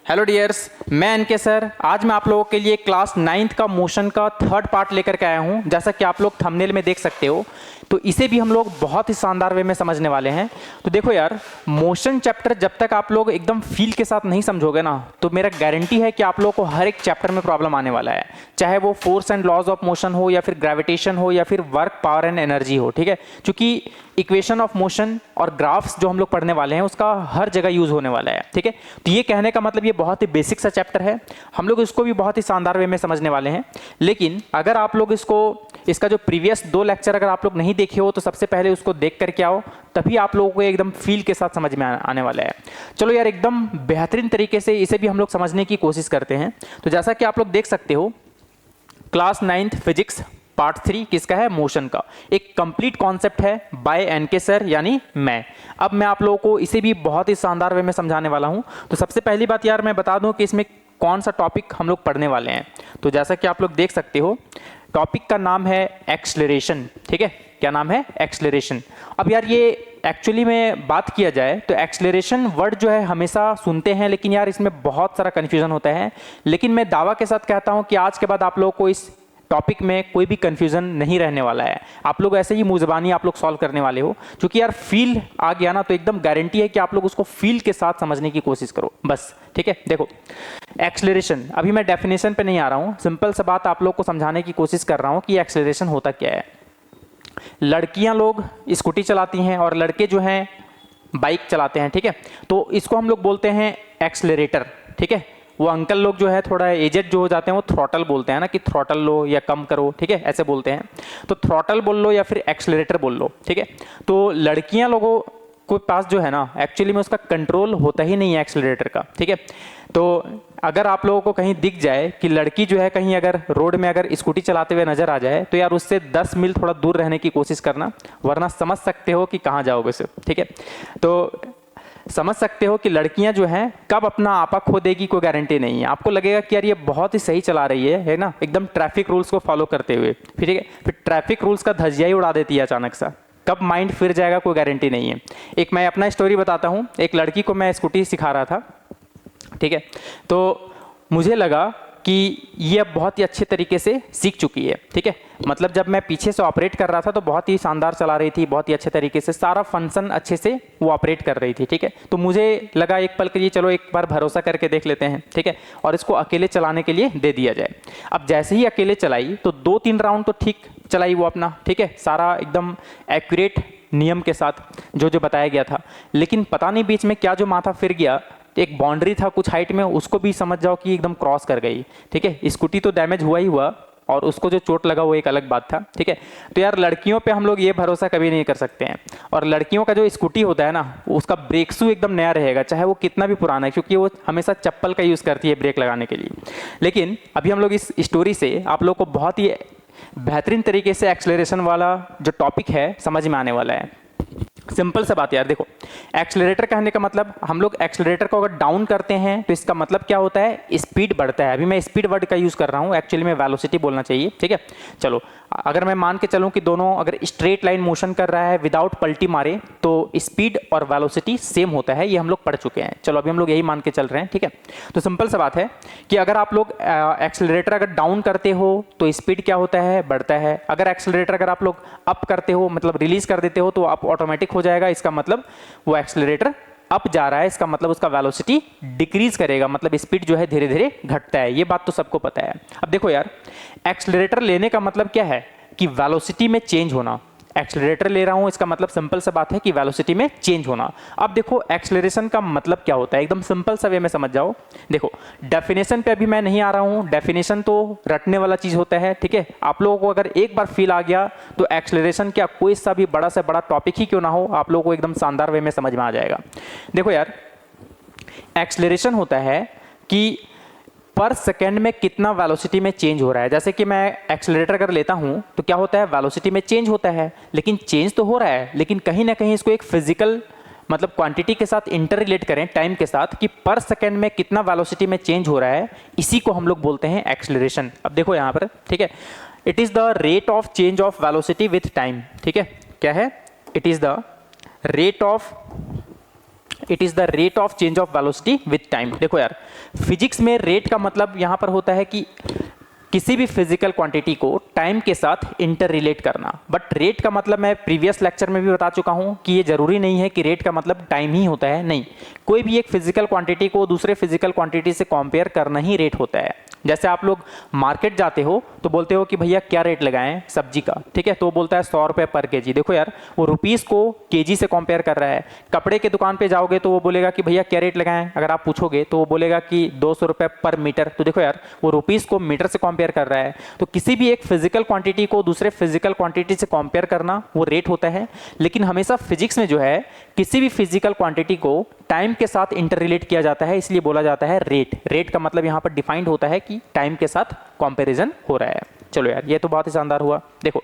Hello dears, मैं N K sir. आज मैं आप लोगों के लिए क्लास 9th का मोशन का थर्ड पार्ट लेकर के आया हूं। जैसा कि आप लोग थंबनेल में देख सकते हो, तो इसे भी हम लोग बहुत ही शानदार वे में समझने वाले हैं। तो देखो यार, मोशन चैप्टर जब तक आप लोग एकदम फील के साथ नहीं समझोगे ना, तो मेरा गारंटी है कि आप लोगों को हर एक चैप्टर में प्रॉब्लम आने वाला है। चाहे वो force and laws of motion हो, या फिर ग्रेविटेशन हो, या फिर वर्क, पावर एंड एनर्जी हो। ठीक है, क्योंकि इक्वेशन ऑफ मोशन और ग्राफ्स जो हम लोग पढ़ने वाले हैं उसका हर जगह यूज होने वाला है। ठीक है, तो ये कहने का मतलब ये बहुत ही बेसिक सा चैप्टर है, हम लोग इसको भी बहुत ही शानदार वे में समझने वाले हैं। लेकिन अगर आप लोग इसका जो प्रीवियस 2 लेक्चर अगर आप लोग नहीं देखे हो, तो सबसे पहले उसको देख करके आओ, तभी आप लोगों को एकदम फील के साथ समझ में आने वाला है। चलो यार, एकदम बेहतरीन तरीके से इसे भी हम लोग समझने की कोशिश करते हैं। तो जैसा कि आप लोग देख सकते हो, क्लास 9th फिजिक्स पार्ट 3 किसका है? मोशन का। एक कंप्लीट कॉन्सेप्ट है बाय एनके सर, यानी मैं। अब मैं आप लोगों को इसे भी बहुत ही शानदार वे में समझाने वाला हूं। तो सबसे पहली बात यार मैं बता दूं कि इसमें कौन सा टॉपिक हम लोग पढ़ने वाले हैं। तो जैसा कि आप लोग देख सकते हो, टॉपिक का नाम है एक्सलरेशन। ठीक है, क्या नाम है? एक्सलरेशन। अब यार ये एक्चुअली में बात किया जाए तो एक्सलरेशन वर्ड जो है हमेशा सुनते हैं, लेकिन यार इसमें बहुत सारा कन्फ्यूजन होता है। लेकिन मैं दावा के साथ कहता हूं कि आज के बाद आप लोगों को इस टॉपिक में कोई भी कंफ्यूजन नहीं रहने वाला है। आप लोग ऐसे ही मुंह ज़बानी आप लोग सॉल्व करने वाले हो, क्योंकि यार फील आ गया ना, तो एकदम गारंटी है कि आप लोग उसको फील के साथ समझने की कोशिश करो बस। ठीक है, देखो एक्सलरेशन, अभी मैं डेफिनेशन पे नहीं आ रहा हूं, सिंपल सा बात आप लोग को समझाने की कोशिश कर रहा हूं कि एक्सलरेशन होता क्या है। लड़कियां लोग स्कूटी चलाती हैं और लड़के जो हैं बाइक चलाते हैं। ठीक है, तो इसको हम लोग बोलते हैं एक्सलरेटर। ठीक है, वो अंकल लोग जो है थोड़ा एजेड जो हो जाते हैं वो थ्रॉटल बोलते हैं ना, कि थ्रॉटल लो या कम करो। ठीक है, ऐसे बोलते हैं। तो थ्रॉटल बोल लो या फिर एक्सलरेटर बोल लो। ठीक है, तो लड़कियां लोगों के पास जो है ना, एक्चुअली में उसका कंट्रोल होता ही नहीं है एक्सलरेटर का। ठीक है, तो अगर आप लोगों को कहीं दिख जाए कि लड़की जो है कहीं अगर रोड में अगर स्कूटी चलाते हुए नजर आ जाए, तो यार उससे 10 मील थोड़ा दूर रहने की कोशिश करना, वरना समझ सकते हो कि कहाँ जाओगे से। ठीक है, तो समझ सकते हो कि लड़कियां जो हैं कब अपना आपा खो देगी कोई गारंटी नहीं है। आपको लगेगा कि यार ये बहुत ही सही चला रही है ना, एकदम ट्रैफिक रूल्स को फॉलो करते हुए। फिर ठीक है, फिर ट्रैफिक रूल्स का धज्जिया ही उड़ा देती है अचानक सा, कब माइंड फिर जाएगा कोई गारंटी नहीं है। एक मैं अपना स्टोरी बताता हूँ। एक लड़की को मैं स्कूटी सिखा रहा था। ठीक है, तो मुझे लगा कि ये अब बहुत ही अच्छे तरीके से सीख चुकी है। ठीक है, मतलब जब मैं पीछे से ऑपरेट कर रहा था तो बहुत ही शानदार चला रही थी, बहुत ही अच्छे तरीके से सारा फंक्शन अच्छे से वो ऑपरेट कर रही थी। ठीक है, तो मुझे लगा एक पल के लिए चलो एक बार भरोसा करके देख लेते हैं। ठीक है, और इसको अकेले चलाने के लिए दे दिया जाए। अब जैसे ही अकेले चलाई तो 2-3 राउंड तो ठीक चलाई वो अपना। ठीक है, सारा एकदम एक्यूरेट नियम के साथ जो जो बताया गया था। लेकिन पता नहीं बीच में क्या जो माथा फिर गया, एक बाउंड्री था कुछ हाइट में, उसको भी समझ जाओ कि एकदम क्रॉस कर गई। ठीक है, स्कूटी तो डैमेज हुआ ही हुआ, और उसको जो चोट लगा वो एक अलग बात था। ठीक है, तो यार लड़कियों पे हम लोग ये भरोसा कभी नहीं कर सकते हैं। और लड़कियों का जो स्कूटी होता है ना, उसका ब्रेक शू एकदम नया रहेगा, चाहे वो कितना भी पुराना है, क्योंकि वो हमेशा चप्पल का यूज़ करती है ब्रेक लगाने के लिए। लेकिन अभी हम लोग इस स्टोरी से आप लोग को बहुत ही बेहतरीन तरीके से एक्सलरेशन वाला जो टॉपिक है समझ में आने वाला है। सिंपल सा बात यार, देखो एक्सलरेटर कहने का मतलब, हम लोग एक्सलरेटर को अगर डाउन करते हैं तो इसका मतलब क्या होता है? स्पीड बढ़ता है। अभी मैं स्पीड वर्ड का यूज़ कर रहा हूँ, एक्चुअली में वेलोसिटी बोलना चाहिए। ठीक है, चलो अगर मैं मान के चलूँ कि दोनों अगर स्ट्रेट लाइन मोशन कर रहा है विदाउट पलटी मारे, तो स्पीड और वेलोसिटी सेम होता है, ये हम लोग पढ़ चुके हैं। चलो अभी हम लोग यही मान के चल रहे हैं। ठीक है, तो सिंपल सा बात है कि अगर आप लोग एक्सलरेटर अगर डाउन करते हो तो स्पीड क्या होता है? बढ़ता है। अगर एक्सलरेटर अगर आप लोग अप करते हो, मतलब रिलीज कर देते हो, तो आप ऑटोमेटिक हो जाएगा। इसका मतलब वो एक्सलरेटर अप जा रहा है, इसका मतलब उसका वेलोसिटी डिक्रीज करेगा, मतलब स्पीड जो है धीरे धीरे घटता है। ये बात तो सबको पता है। अब देखो यार, एक्सलरेटर लेने का मतलब क्या है? कि वेलोसिटी में चेंज होना। एक्सलरेटर ले रहा हूं, इसका मतलब सिंपल सा बात है कि वेलोसिटी में चेंज होना। अब देखो एक्सलरेशन का मतलब क्या होता है, एकदम सिंपल सा वे में समझ जाओ। देखो डेफिनेशन पे अभी मैं नहीं आ रहा हूं, डेफिनेशन तो रटने वाला चीज होता है। ठीक है, आप लोगों को अगर एक बार फील आ गया तो एक्सलरेशन क्या कोई सा भी बड़ा से बड़ा टॉपिक ही क्यों ना हो, आप लोगों को एकदम शानदार वे में समझ में आ जाएगा। देखो यार, एक्सलरेशन होता है कि पर सेकेंड में कितना वेलोसिटी में चेंज हो रहा है। जैसे कि मैं एक्सेलरेटर अगर लेता हूं तो क्या होता है? वेलोसिटी में चेंज होता है, लेकिन चेंज तो हो रहा है, लेकिन कहीं ना कहीं इसको एक फिजिकल मतलब क्वांटिटी के साथ इंटर रिलेट करें, टाइम के साथ, कि पर सेकेंड में कितना वेलोसिटी में चेंज हो रहा है, इसी को हम लोग बोलते हैं एक्सेलरेशन। अब देखो यहां पर, ठीक है, it is the rate of change of velocity with time. ठीक है, क्या है? It is the rate of it is the rate of change of velocity with time. देखो यार, फिजिक्स में रेट का मतलब यहाँ पर होता है कि किसी भी फिजिकल क्वांटिटी को टाइम के साथ इंटर रिलेट करना। बट रेट का मतलब मैं प्रीवियस लेक्चर में भी बता चुका हूँ कि ये जरूरी नहीं है कि रेट का मतलब टाइम ही होता है, नहीं, कोई भी एक फिजिकल क्वांटिटी को दूसरे फिजिकल क्वांटिटी से कंपेयर करना ही रेट होता है। जैसे आप लोग मार्केट जाते हो तो बोलते हो कि भैया क्या रेट लगाएं सब्जी का, ठीक है, तो बोलता है 100 रुपये पर केजी। देखो यार, वो रुपीस को केजी से कंपेयर कर रहा है। कपड़े के दुकान पे जाओगे तो वो बोलेगा कि भैया क्या रेट लगाएं, अगर आप पूछोगे तो वो बोलेगा कि 200 रुपये पर मीटर। तो देखो यार, वो रुपीस को मीटर से कंपेयर कर रहा है। तो किसी भी एक फिजिकल क्वांटिटी को दूसरे फिजिकल क्वांटिटी से कंपेयर करना वो रेट होता है। लेकिन हमेशा फिजिक्स में जो है किसी भी फिजिकल क्वांटिटी को टाइम के साथ इंटर रिलेट किया जाता है, इसलिए बोला जाता है रेट। रेट का मतलब यहाँ पर डिफाइंड होता है कि टाइम के साथ कंपैरिजन हो रहा है। चलो यार, ये तो बहुत ही शानदार हुआ। देखो,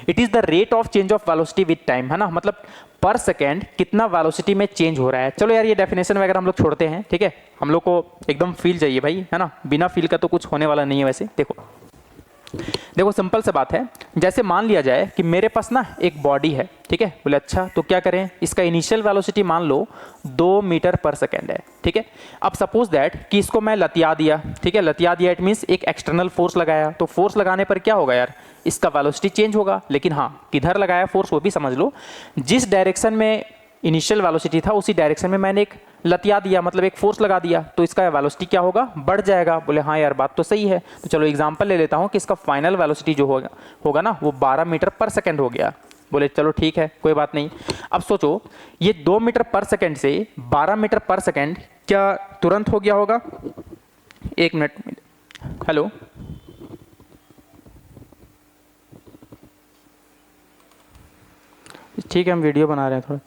it is the rate of change of velocity with time, है ना, मतलब पर सेकेंड कितना वेलोसिटी में चेंज हो रहा है। चलो यार, ये डेफिनेशन वगैरह हम लोग छोड़ते हैं, ठीक है, हम लोग को एकदम फील चाहिए भाई, है ना, बिना फील का तो कुछ होने वाला नहीं है। वैसे देखो सिंपल सी बात है, जैसे मान लिया जाए कि मेरे पास ना एक बॉडी है, ठीक है, बोले अच्छा तो क्या करें, इसका इनिशियल वेलोसिटी मान लो 2 मीटर पर सेकेंड है, ठीक है। अब सपोज दैट कि इसको मैं लतिया दिया, ठीक है, लतिया दिया इट मीन्स एक एक्सटर्नल फोर्स लगाया। तो फोर्स लगाने पर क्या होगा यार, इसका वेलोसिटी चेंज होगा। लेकिन हाँ, किधर लगाया फोर्स वो भी समझ लो, जिस डायरेक्शन में इनिशियल वेलोसिटी था उसी डायरेक्शन में मैंने एक लतिया दिया, मतलब एक फोर्स लगा दिया, तो इसका वेलोसिटी क्या होगा, बढ़ जाएगा। बोले हाँ यार, बात तो सही है। तो चलो एग्जांपल ले लेता हूँ कि इसका फाइनल वेलोसिटी जो होगा ना वो 12 मीटर पर सेकेंड हो गया। बोले चलो ठीक है, कोई बात नहीं। अब सोचो, ये 2 मीटर पर सेकेंड से 12 मीटर पर सेकेंड क्या तुरंत हो गया होगा? एक मिनट, हेलो, ठीक है, हम वीडियो बना रहे हैं थोड़ा,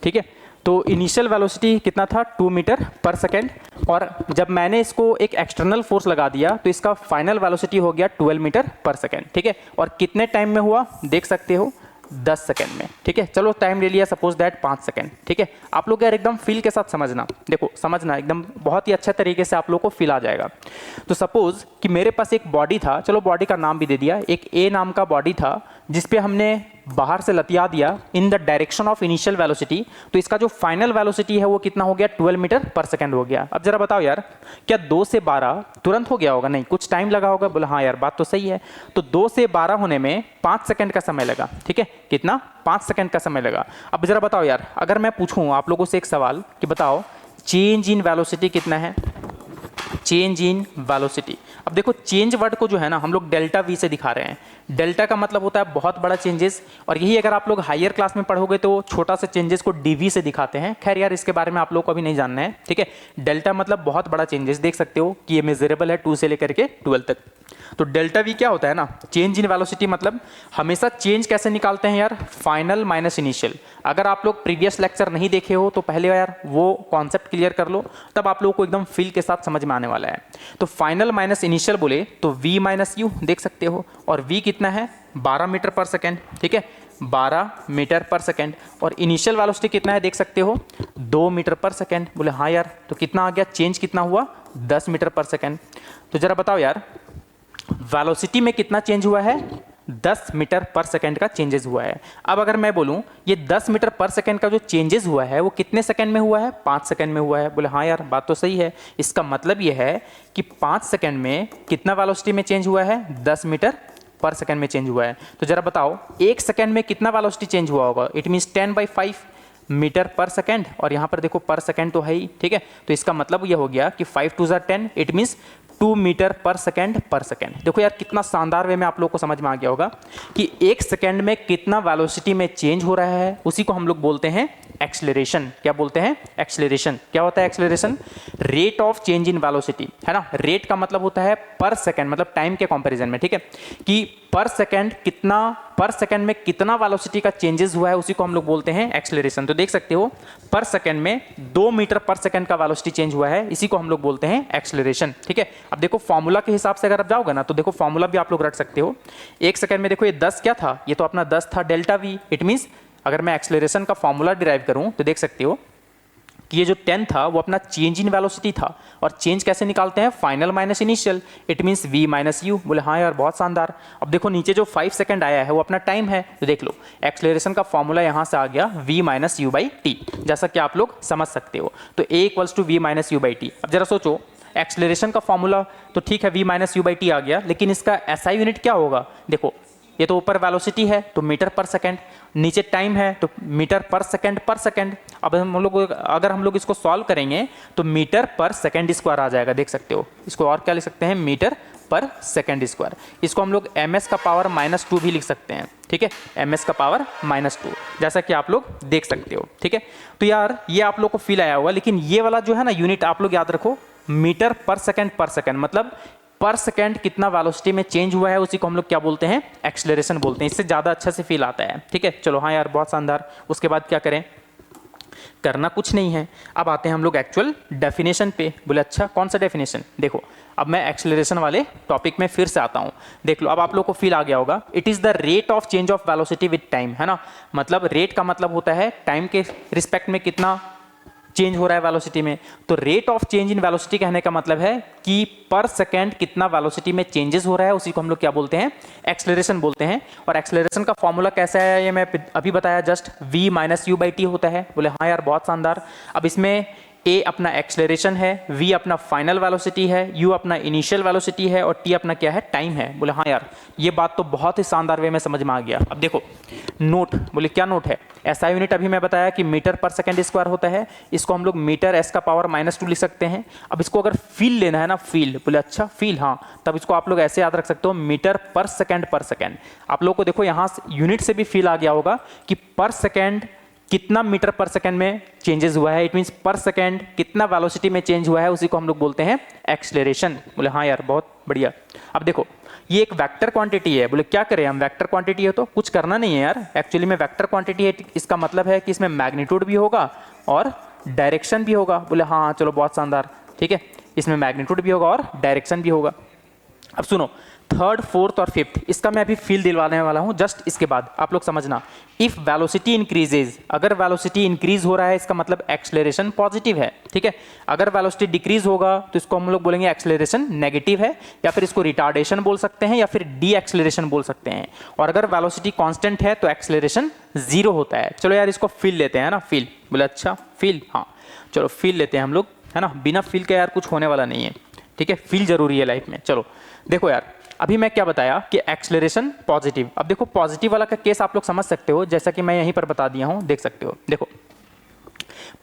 ठीक है। तो इनिशियल वेलोसिटी कितना था, 2 मीटर पर सेकेंड, और जब मैंने इसको एक एक्सटर्नल फोर्स लगा दिया तो इसका फाइनल वेलोसिटी हो गया 12 मीटर पर सेकेंड, ठीक है। और कितने टाइम में हुआ देख सकते हो, 10 सेकेंड में, ठीक है। चलो टाइम ले लिया सपोज दैट 5 सेकेंड, ठीक है। आप लोग यार एकदम फील के साथ समझना, देखो समझना एकदम बहुत ही अच्छे तरीके से आप लोग को फील आ जाएगा। तो सपोज कि मेरे पास एक बॉडी था, चलो बॉडी का नाम भी दे दिया, एक ए नाम का बॉडी था जिसपे हमने बाहर से लतिया दिया in the direction of initial velocity. तो इसका जो फाइनल वेलोसिटी है वो कितना हो गया, 12 मीटर पर सेकेंड हो गया। अब जरा बताओ यार, क्या 2 से 12 तुरंत हो गया होगा? नहीं, कुछ टाइम लगा होगा। बोला हाँ यार, बात तो सही है। तो 2 से 12 होने में 5 सेकेंड का समय लगा, ठीक है, कितना, 5 सेकेंड का समय लगा। अब जरा बताओ यार, अगर मैं पूछूं आप लोगों से एक सवाल कि बताओ चेंज इन वेलोसिटी कितना है, चेंज इन वेलोसिटी। अब देखो, चेंज वर्ड को जो है ना हम लोग डेल्टा वी से दिखा रहे हैं। डेल्टा का मतलब होता है बहुत बड़ा चेंजेस, और यही अगर आप लोग हायर क्लास में पढ़ोगे तो छोटा सा चेंजेस को डीवी से दिखाते हैं। खैर यार, इसके बारे में आप लोग को अभी नहीं जानना है, ठीक है। डेल्टा मतलब बहुत बड़ा चेंजेस, देख सकते हो कि ये मेजरेबल है 2 से लेकर के 12 तक। तो डेल्टा वी क्या होता है ना, चेंज इन वेलोसिटी, मतलब हमेशा चेंज कैसे निकालते हैं यार, फाइनल माइनस इनिशियल। अगर आप लोग प्रीवियस लेक्चर नहीं देखे हो तो पहले यार वो कॉन्सेप्ट क्लियर कर लो, तब आप लोगों को एकदम फील के साथ समझ में आने वाला है। तो फाइनल माइनस इनिशियल बोले तो v माइनस यू, देख सकते हो, और v कितना है, 12 मीटर पर सेकेंड, ठीक है, 12 मीटर पर सेकेंड। और इनिशियल वेलोसिटी कितना है देख सकते हो, 2 मीटर पर सेकेंड। बोले हाँ यार, तो कितना आ गया, चेंज कितना हुआ, 10 मीटर पर सेकेंड। तो जरा बताओ यार, वेलोसिटी में कितना चेंज हुआ है, 10 मीटर पर सेकेंड का चेंजेस हुआ है। अब अगर मैं बोलूं ये 10 मीटर पर सेकेंड का जो चेंजेस हुआ है वो कितने सेकेंड में हुआ है, 5 सेकेंड में हुआ है। बोले हाँ यार, बात तो सही है। इसका मतलब ये है कि 5 सेकेंड में कितना वेलोसिटी में चेंज हुआ है, 10 मीटर पर सेकेंड में चेंज हुआ है। तो जरा बताओ 1 सेकेंड में कितना वेलोसिटी चेंज हुआ होगा, इट मीन्स 10/5 मीटर पर सेकेंड, और यहाँ पर देखो पर सेकेंड तो है ही, ठीक है। तो इसका मतलब ये हो गया कि 5 2 10, इट मीन्स 2 मीटर पर सेकेंड पर सेकेंड। देखो यार, कितना शानदार वे में आप लोग को समझ में आ गया होगा कि 1 सेकेंड में कितना वेलोसिटी में चेंज हो रहा है, उसी को हम लोग बोलते हैं एक्सेलरेशन। क्या बोलते हैं, एक्सेलरेशन। क्या होता है acceleration, rate of change in velocity, है ना। रेट का मतलब होता है पर सेकेंड, मतलब टाइम के कंपैरिजन में, ठीक है, कि पर सेकेंड कितना, पर सेकेंड में कितना वेलोसिटी का चेंजेस हुआ है उसी को हम लोग बोलते हैं एक्सेलरेशन। तो देख सकते हो पर सेकेंड में 2 मीटर पर सेकेंड का वेलोसिटी चेंज हुआ है, इसी को हम लोग बोलते हैं एक्सेलरेशन, ठीक है। अब देखो फॉर्मूला के हिसाब से अगर आप जाओगे ना तो देखो फॉर्मूला भी आप लोग रख सकते हो। 1 सेकेंड में देखो ये 10 क्या था, ये तो अपना 10 था डेल्टा वी। इट मीन्स अगर मैं एक्सेलरेशन का फॉर्मूला डिराइव करूं तो देख सकते हो कि ये जो 10 था वो अपना चेंज इन वेलोसिटी था, और चेंज कैसे निकालते हैं, final minus initial, it means v minus you. बोले हाँ यार बहुत शानदार। अब देखो नीचे जो 5 सेकंड आया है वो अपना टाइम है, तो देख लो एक्सेलरेशन का फॉर्मूला यहाँ से आ गया v minus u by t, जैसा कि आप लोग समझ सकते हो। तो a equals to v minus u by t. अब जरा सोचो एक्सेलरेशन का फॉर्मूला तो ठीक है v minus u by t आ गया, लेकिन इसका SI यूनिट क्या होगा, देखो ये तो ऊपर वेलोसिटी है तो मीटर पर सेकंड, नीचे टाइम है तो मीटर पर सेकंड। अब अगर हम लोग इसको सॉल्व करेंगे तो मीटर पर सेकंड स्क्वायर आ जाएगा, देख सकते हो। इसको और क्या लिख सकते हैं, मीटर पर सेकंड स्क्वायर। इसको हम लोग ms का पावर -2 भी लिख सकते हैं, ठीक है, ms का पावर -2, जैसा कि आप लोग देख सकते हो, ठीक है। तो यार ये आप लोग को फील आया होगा, लेकिन ये वाला जो है ना यूनिट आप लोग याद रखो, मीटर पर सेकंड मतलब पर सेकंड कितना वेलोसिटी में चेंज हुआ है, उसी को हम लोग क्या बोलते हैं, एक्सेलरेशन बोलते हैं। इससे ज़्यादा अच्छा से फील आता है, ठीक है। चलो हाँ यार बहुत शानदार। उसके बाद क्या करें, करना कुछ नहीं है। अब आते हैं हम लोग एक्चुअल डेफिनेशन पे। बोले अच्छा कौन सा डेफिनेशन, देखो अब मैं एक्सेलरेशन वाले टॉपिक में फिर से आता हूँ। देख लो अब आप लोग को फील आ गया होगा, it is the rate of change of velocity with time, है ना। मतलब रेट का मतलब होता है टाइम के रिस्पेक्ट में कितना चेंज हो रहा है वेलोसिटी में। तो rate of change in velocity कहने का मतलब है कि पर सेकंड कितना वेलोसिटी में चेंजेस हो रहा है, उसी को हम लोग क्या बोलते हैं, एक्सेलरेशन बोलते हैं। और एक्सेलरेशन का फॉर्मूला कैसा है ये मैं अभी बताया just, v minus u by T होता है। बोले हाँ यार बहुत शानदार। अब इसमें a अपना एक्सेलरेशन है, v अपना फाइनल वेलोसिटी है, u अपना इनिशियल वेलोसिटी है, और t अपना क्या है, टाइम है। बोले हाँ यार ये बात तो बहुत ही शानदार वे में समझ में आ गया। अब देखो नोट, बोले क्या नोट है, SI यूनिट अभी मैं बताया कि मीटर पर सेकंड स्क्वायर होता है, इसको हम लोग मीटर s का पावर -2 लिख सकते हैं। अब इसको अगर फील लेना है ना, फील, बोले अच्छा फील, हाँ तब इसको आप लोग ऐसे याद रख सकते हो, मीटर पर सेकंड। आप लोग को देखो यहाँ यूनिट से भी फील आ गया होगा कि पर सेकंड कितना मीटर पर सेकंड में चेंजेस हुआ है, इट मींस पर सेकंड कितना वेलोसिटी में चेंज हुआ है, उसी को हम लोग बोलते हैं एक्सेलरेशन। बोले हाँ यार बहुत बढ़िया। अब देखो ये एक वेक्टर क्वांटिटी है, बोले क्या करें हम, वेक्टर क्वांटिटी है तो कुछ करना नहीं है यार, एक्चुअली में वेक्टर क्वांटिटी है, इसका मतलब है कि इसमें मैग्नीट्यूड भी होगा और डायरेक्शन भी होगा। बोले हाँ चलो बहुत शानदार, ठीक है, इसमें मैग्नीट्यूड भी होगा और डायरेक्शन भी होगा। अब सुनो थर्ड, फोर्थ और फिफ्थ, इसका मैं अभी फील दिलवाने वाला हूं, जस्ट इसके बाद आप लोग समझना। इफ वेलोसिटी इंक्रीजेज, अगर वेलोसिटी इंक्रीज हो रहा है इसका मतलब एक्सेलरेशन पॉजिटिव है, ठीक है। अगर वेलोसिटी डिक्रीज होगा तो इसको हम लोग बोलेंगे एक्सेलरेशन नेगेटिव है, या फिर इसको रिटार्डेशन बोल सकते हैं, या फिर डी एक्सेलरेशन बोल सकते हैं। और अगर वेलोसिटी कांस्टेंट है तो एक्सेलरेशन 0 होता है। चलो यार इसको फील लेते हैं ना, फील, बोले अच्छा फील, हाँ चलो फील लेते हैं हम लोग, है ना। बिना फील के यार कुछ होने वाला नहीं है, ठीक है, फील जरूरी है लाइफ में। चलो देखो यार अभी मैं क्या बताया कि एक्सेलरेशन पॉजिटिव। अब देखो पॉजिटिव वाला का केस आप लोग समझ सकते हो, जैसा कि मैं यहीं पर बता दिया हूं, देख सकते हो। देखो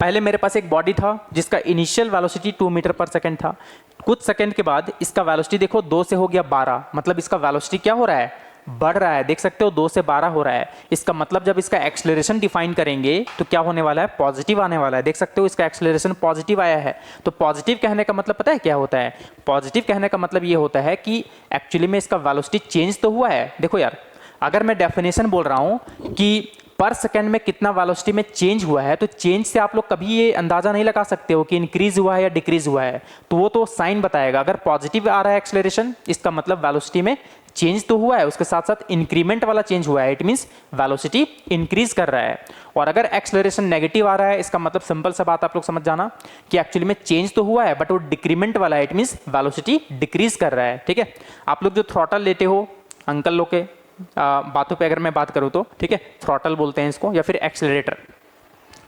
पहले मेरे पास एक बॉडी था जिसका इनिशियल वेलोसिटी 2 मीटर पर सेकंड था, कुछ सेकंड के बाद इसका वेलोसिटी देखो 2 से हो गया 12, मतलब इसका वेलोसिटी क्या हो रहा है, बढ़ रहा है, देख सकते हो 2 से 12 हो रहा है। इसका मतलब जब इसका एक्सेलरेशन डिफाइन करेंगे तो क्या होने वाला है, पॉजिटिव आने वाला है। देख सकते हो इसका एक्सेलरेशन पॉजिटिव आया है। तो पॉजिटिव कहने का मतलब पता है क्या होता है, पॉजिटिव कहने का मतलब ये होता है कि एक्चुअली में इसका वेलोसिटी चेंज तो हुआ है। देखो यार अगर मैं डेफिनेशन बोल रहा हूं कि पर सेकंड में कितना वेलोसिटी में चेंज हुआ है, तो चेंज से आप लोग कभी ये अंदाजा नहीं लगा सकते हो कि इंक्रीज हुआ है या डिक्रीज हुआ है, तो वो तो साइन बताएगा। अगर पॉजिटिव आ रहा है एक्सेलरेशन, इसका मतलब वेलोसिटी में चेंज तो हुआ है, उसके साथ साथ इंक्रीमेंट वाला चेंज हुआ है, इट मींस वेलोसिटी इंक्रीज कर रहा है। और अगर एक्सेलरेशन नेगेटिव आ रहा है, इसका मतलब सिंपल सा बात आप लोग समझ जाना कि एक्चुअली में चेंज तो हुआ है बट वो डिक्रीमेंट वाला है, इट मींस वेलोसिटी डिक्रीज कर रहा है, ठीक है। आप लोग जो थ्रॉटल लेते हो अंकल लोग के बातों पे अगर मैं बात करूं तो, ठीक है, थ्रॉटल बोलते हैं इसको, या फिर एक्सेलरेटर।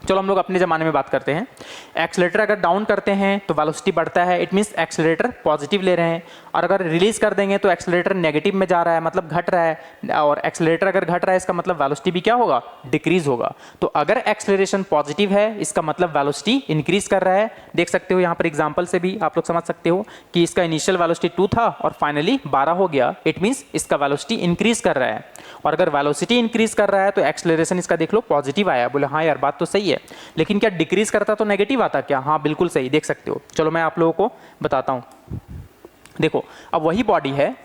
चलो हम लोग अपने ज़माने में बात करते हैं। एक्सेलरेटर अगर डाउन करते हैं तो वेलोसिटी बढ़ता है, इट मींस एक्सेलरेटर पॉजिटिव ले रहे हैं। और अगर रिलीज कर देंगे तो एक्सेलरेटर नेगेटिव में जा रहा है, मतलब घट रहा है। और एक्सेलरेटर अगर घट रहा है इसका मतलब वेलोसिटी भी क्या होगा, डिक्रीज होगा। तो अगर एक्सेलरेशन पॉजिटिव है इसका मतलब वेलोसिटी इंक्रीज कर रहा है। देख सकते हो यहाँ पर एग्जाम्पल से भी आप लोग समझ सकते हो कि इसका इनिशियल वेलोसिटी 2 था और फाइनली 12 हो गया, इट मींस इसका वेलोसिटी इंक्रीज कर रहा है। और अगर वेलोसिटी इंक्रीज कर रहा है तो एक्सेलरेशन इसका देख लो पॉजिटिव आया। बोले हाँ यार बात तो सही है, लेकिन क्या डिक्रीज करता तो नेगेटिव आता क्या, हाँ बिल्कुल सही, देख सकते हो। चलो मैं आप लोगों को बताता हूं। देखो अब वही बॉडी है,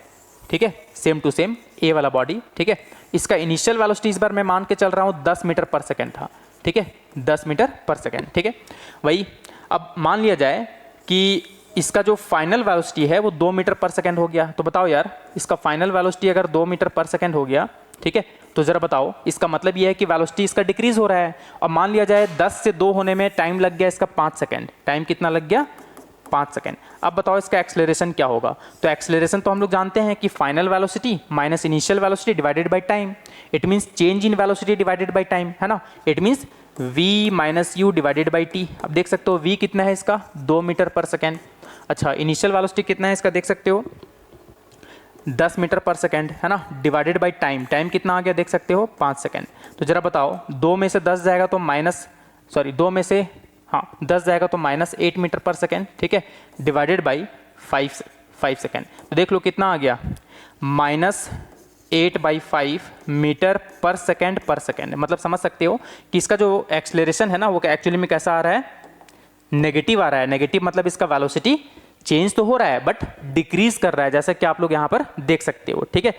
ठीक है, सेम टू सेम ए वाला बॉडी, ठीक है। इसका इनिशियल वेलोसिटी इस बार मैं मान के चल रहा हूं 10 मीटर पर सेकंड था, ठीक है, 10 मीटर पर सेकंड, ठीक है। वही अब मान लिया जाए कि इसका जो फाइनल वेलोसिटी है वो 2 मीटर पर सेकंड हो गया। तो बताओ यार इसका फाइनल वेलोसिटी अगर 2 मीटर पर सेकंड हो गया ठीक है। तो ज़रा बताओ, इसका मतलब ये है कि वेलोसिटी इसका डिक्रीज हो रहा है। और मान लिया जाए 10 से 2 होने में टाइम लग गया इसका 5 सेकेंड। टाइम कितना लग गया? 5 सेकेंड। अब बताओ इसका एक्सेलरेशन क्या होगा? तो एक्सेलरेशन तो हम लोग जानते हैं कि final velocity minus initial velocity divided by time. It means change in velocity divided by time, है ना। It means v minus you divided by t. अब देख सकते हो v कितना है इसका? 2 मीटर पर सेकेंड। अच्छा, इनिशियल वेलोसिटी कितना है इसका? देख सकते हो 10 मीटर पर सेकेंड, है ना, डिवाइडेड बाई टाइम। टाइम कितना आ गया? देख सकते हो 5 सेकेंड। तो जरा बताओ, 2 में से 10 जाएगा तो दो में से 10 जाएगा तो -8 मीटर पर सेकेंड, ठीक है, डिवाइडेड बाई 5 सेकेंड। तो देख लो कितना आ गया, -8/5 मीटर पर सेकेंड। मतलब समझ सकते हो कि इसका जो एक्सेलरेशन है ना, वो एक्चुअली में कैसा आ रहा है? नेगेटिव आ रहा है। नेगेटिव मतलब इसका वेलोसिटी चेंज तो हो रहा है बट डिक्रीज कर रहा है, जैसा कि आप लोग यहाँ पर देख सकते हो, ठीक है।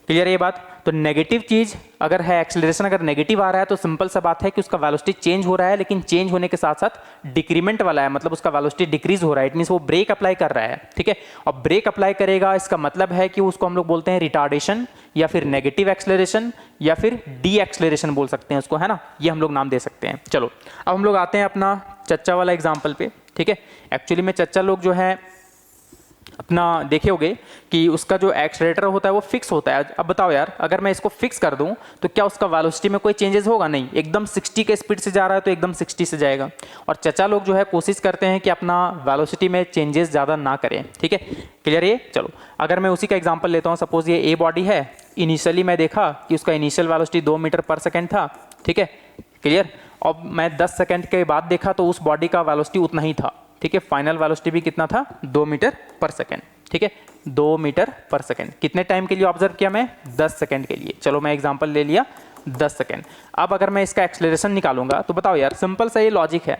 क्लियर है ये बात? तो नेगेटिव चीज अगर है, एक्सेलरेशन अगर नेगेटिव आ रहा है तो सिंपल सा बात है कि उसका वेलोसिटी चेंज हो रहा है, लेकिन चेंज होने के साथ साथ डिक्रीमेंट वाला है, मतलब उसका वेलोसिटी डिक्रीज हो रहा है। इट मींस वो ब्रेक अप्लाई कर रहा है, ठीक है। और ब्रेक अप्लाई करेगा, इसका मतलब है कि उसको हम लोग बोलते हैं रिटार्डेशन, या फिर नेगेटिव एक्सेलरेशन, या फिर डी एक्सेलरेशन बोल सकते हैं उसको, है ना। ये हम लोग नाम दे सकते हैं। चलो अब हम लोग आते हैं अपना चच्चा वाला एग्जाम्पल पे, ठीक है। एक्चुअली में चच्चा लोग जो है अपना देखे होगे कि उसका जो एक्सेलरेटर होता है वो फिक्स होता है। अब बताओ यार, अगर मैं इसको फिक्स कर दूं तो क्या उसका वेलोसिटी में कोई चेंजेस होगा? नहीं। एकदम 60 के स्पीड से जा रहा है तो एकदम 60 से जाएगा। और चचा लोग जो है कोशिश करते हैं कि अपना वेलोसिटी में चेंजेस ज़्यादा ना करें, ठीक है। क्लियर है? चलो अगर मैं उसी का एग्जाम्पल लेता हूँ, सपोज ये ए बॉडी है। इनिशियली मैं देखा कि उसका इनिशियल वेलोसिटी 2 मीटर पर सेकेंड था, ठीक है। क्लियर? और मैं 10 सेकेंड के बाद देखा तो उस बॉडी का वेलोसिटी उतना ही था, ठीक है। फाइनल वेलोसिटी भी कितना था? 2 मीटर पर सेकेंड, ठीक है। 2 मीटर पर सेकेंड। कितने टाइम के लिए ऑब्जर्व किया मैं? 10 सेकेंड के लिए। चलो मैं एग्जांपल ले लिया 10 सेकेंड। अब अगर मैं इसका एक्सेलरेशन निकालूंगा तो बताओ यार, सिंपल सा ये लॉजिक है।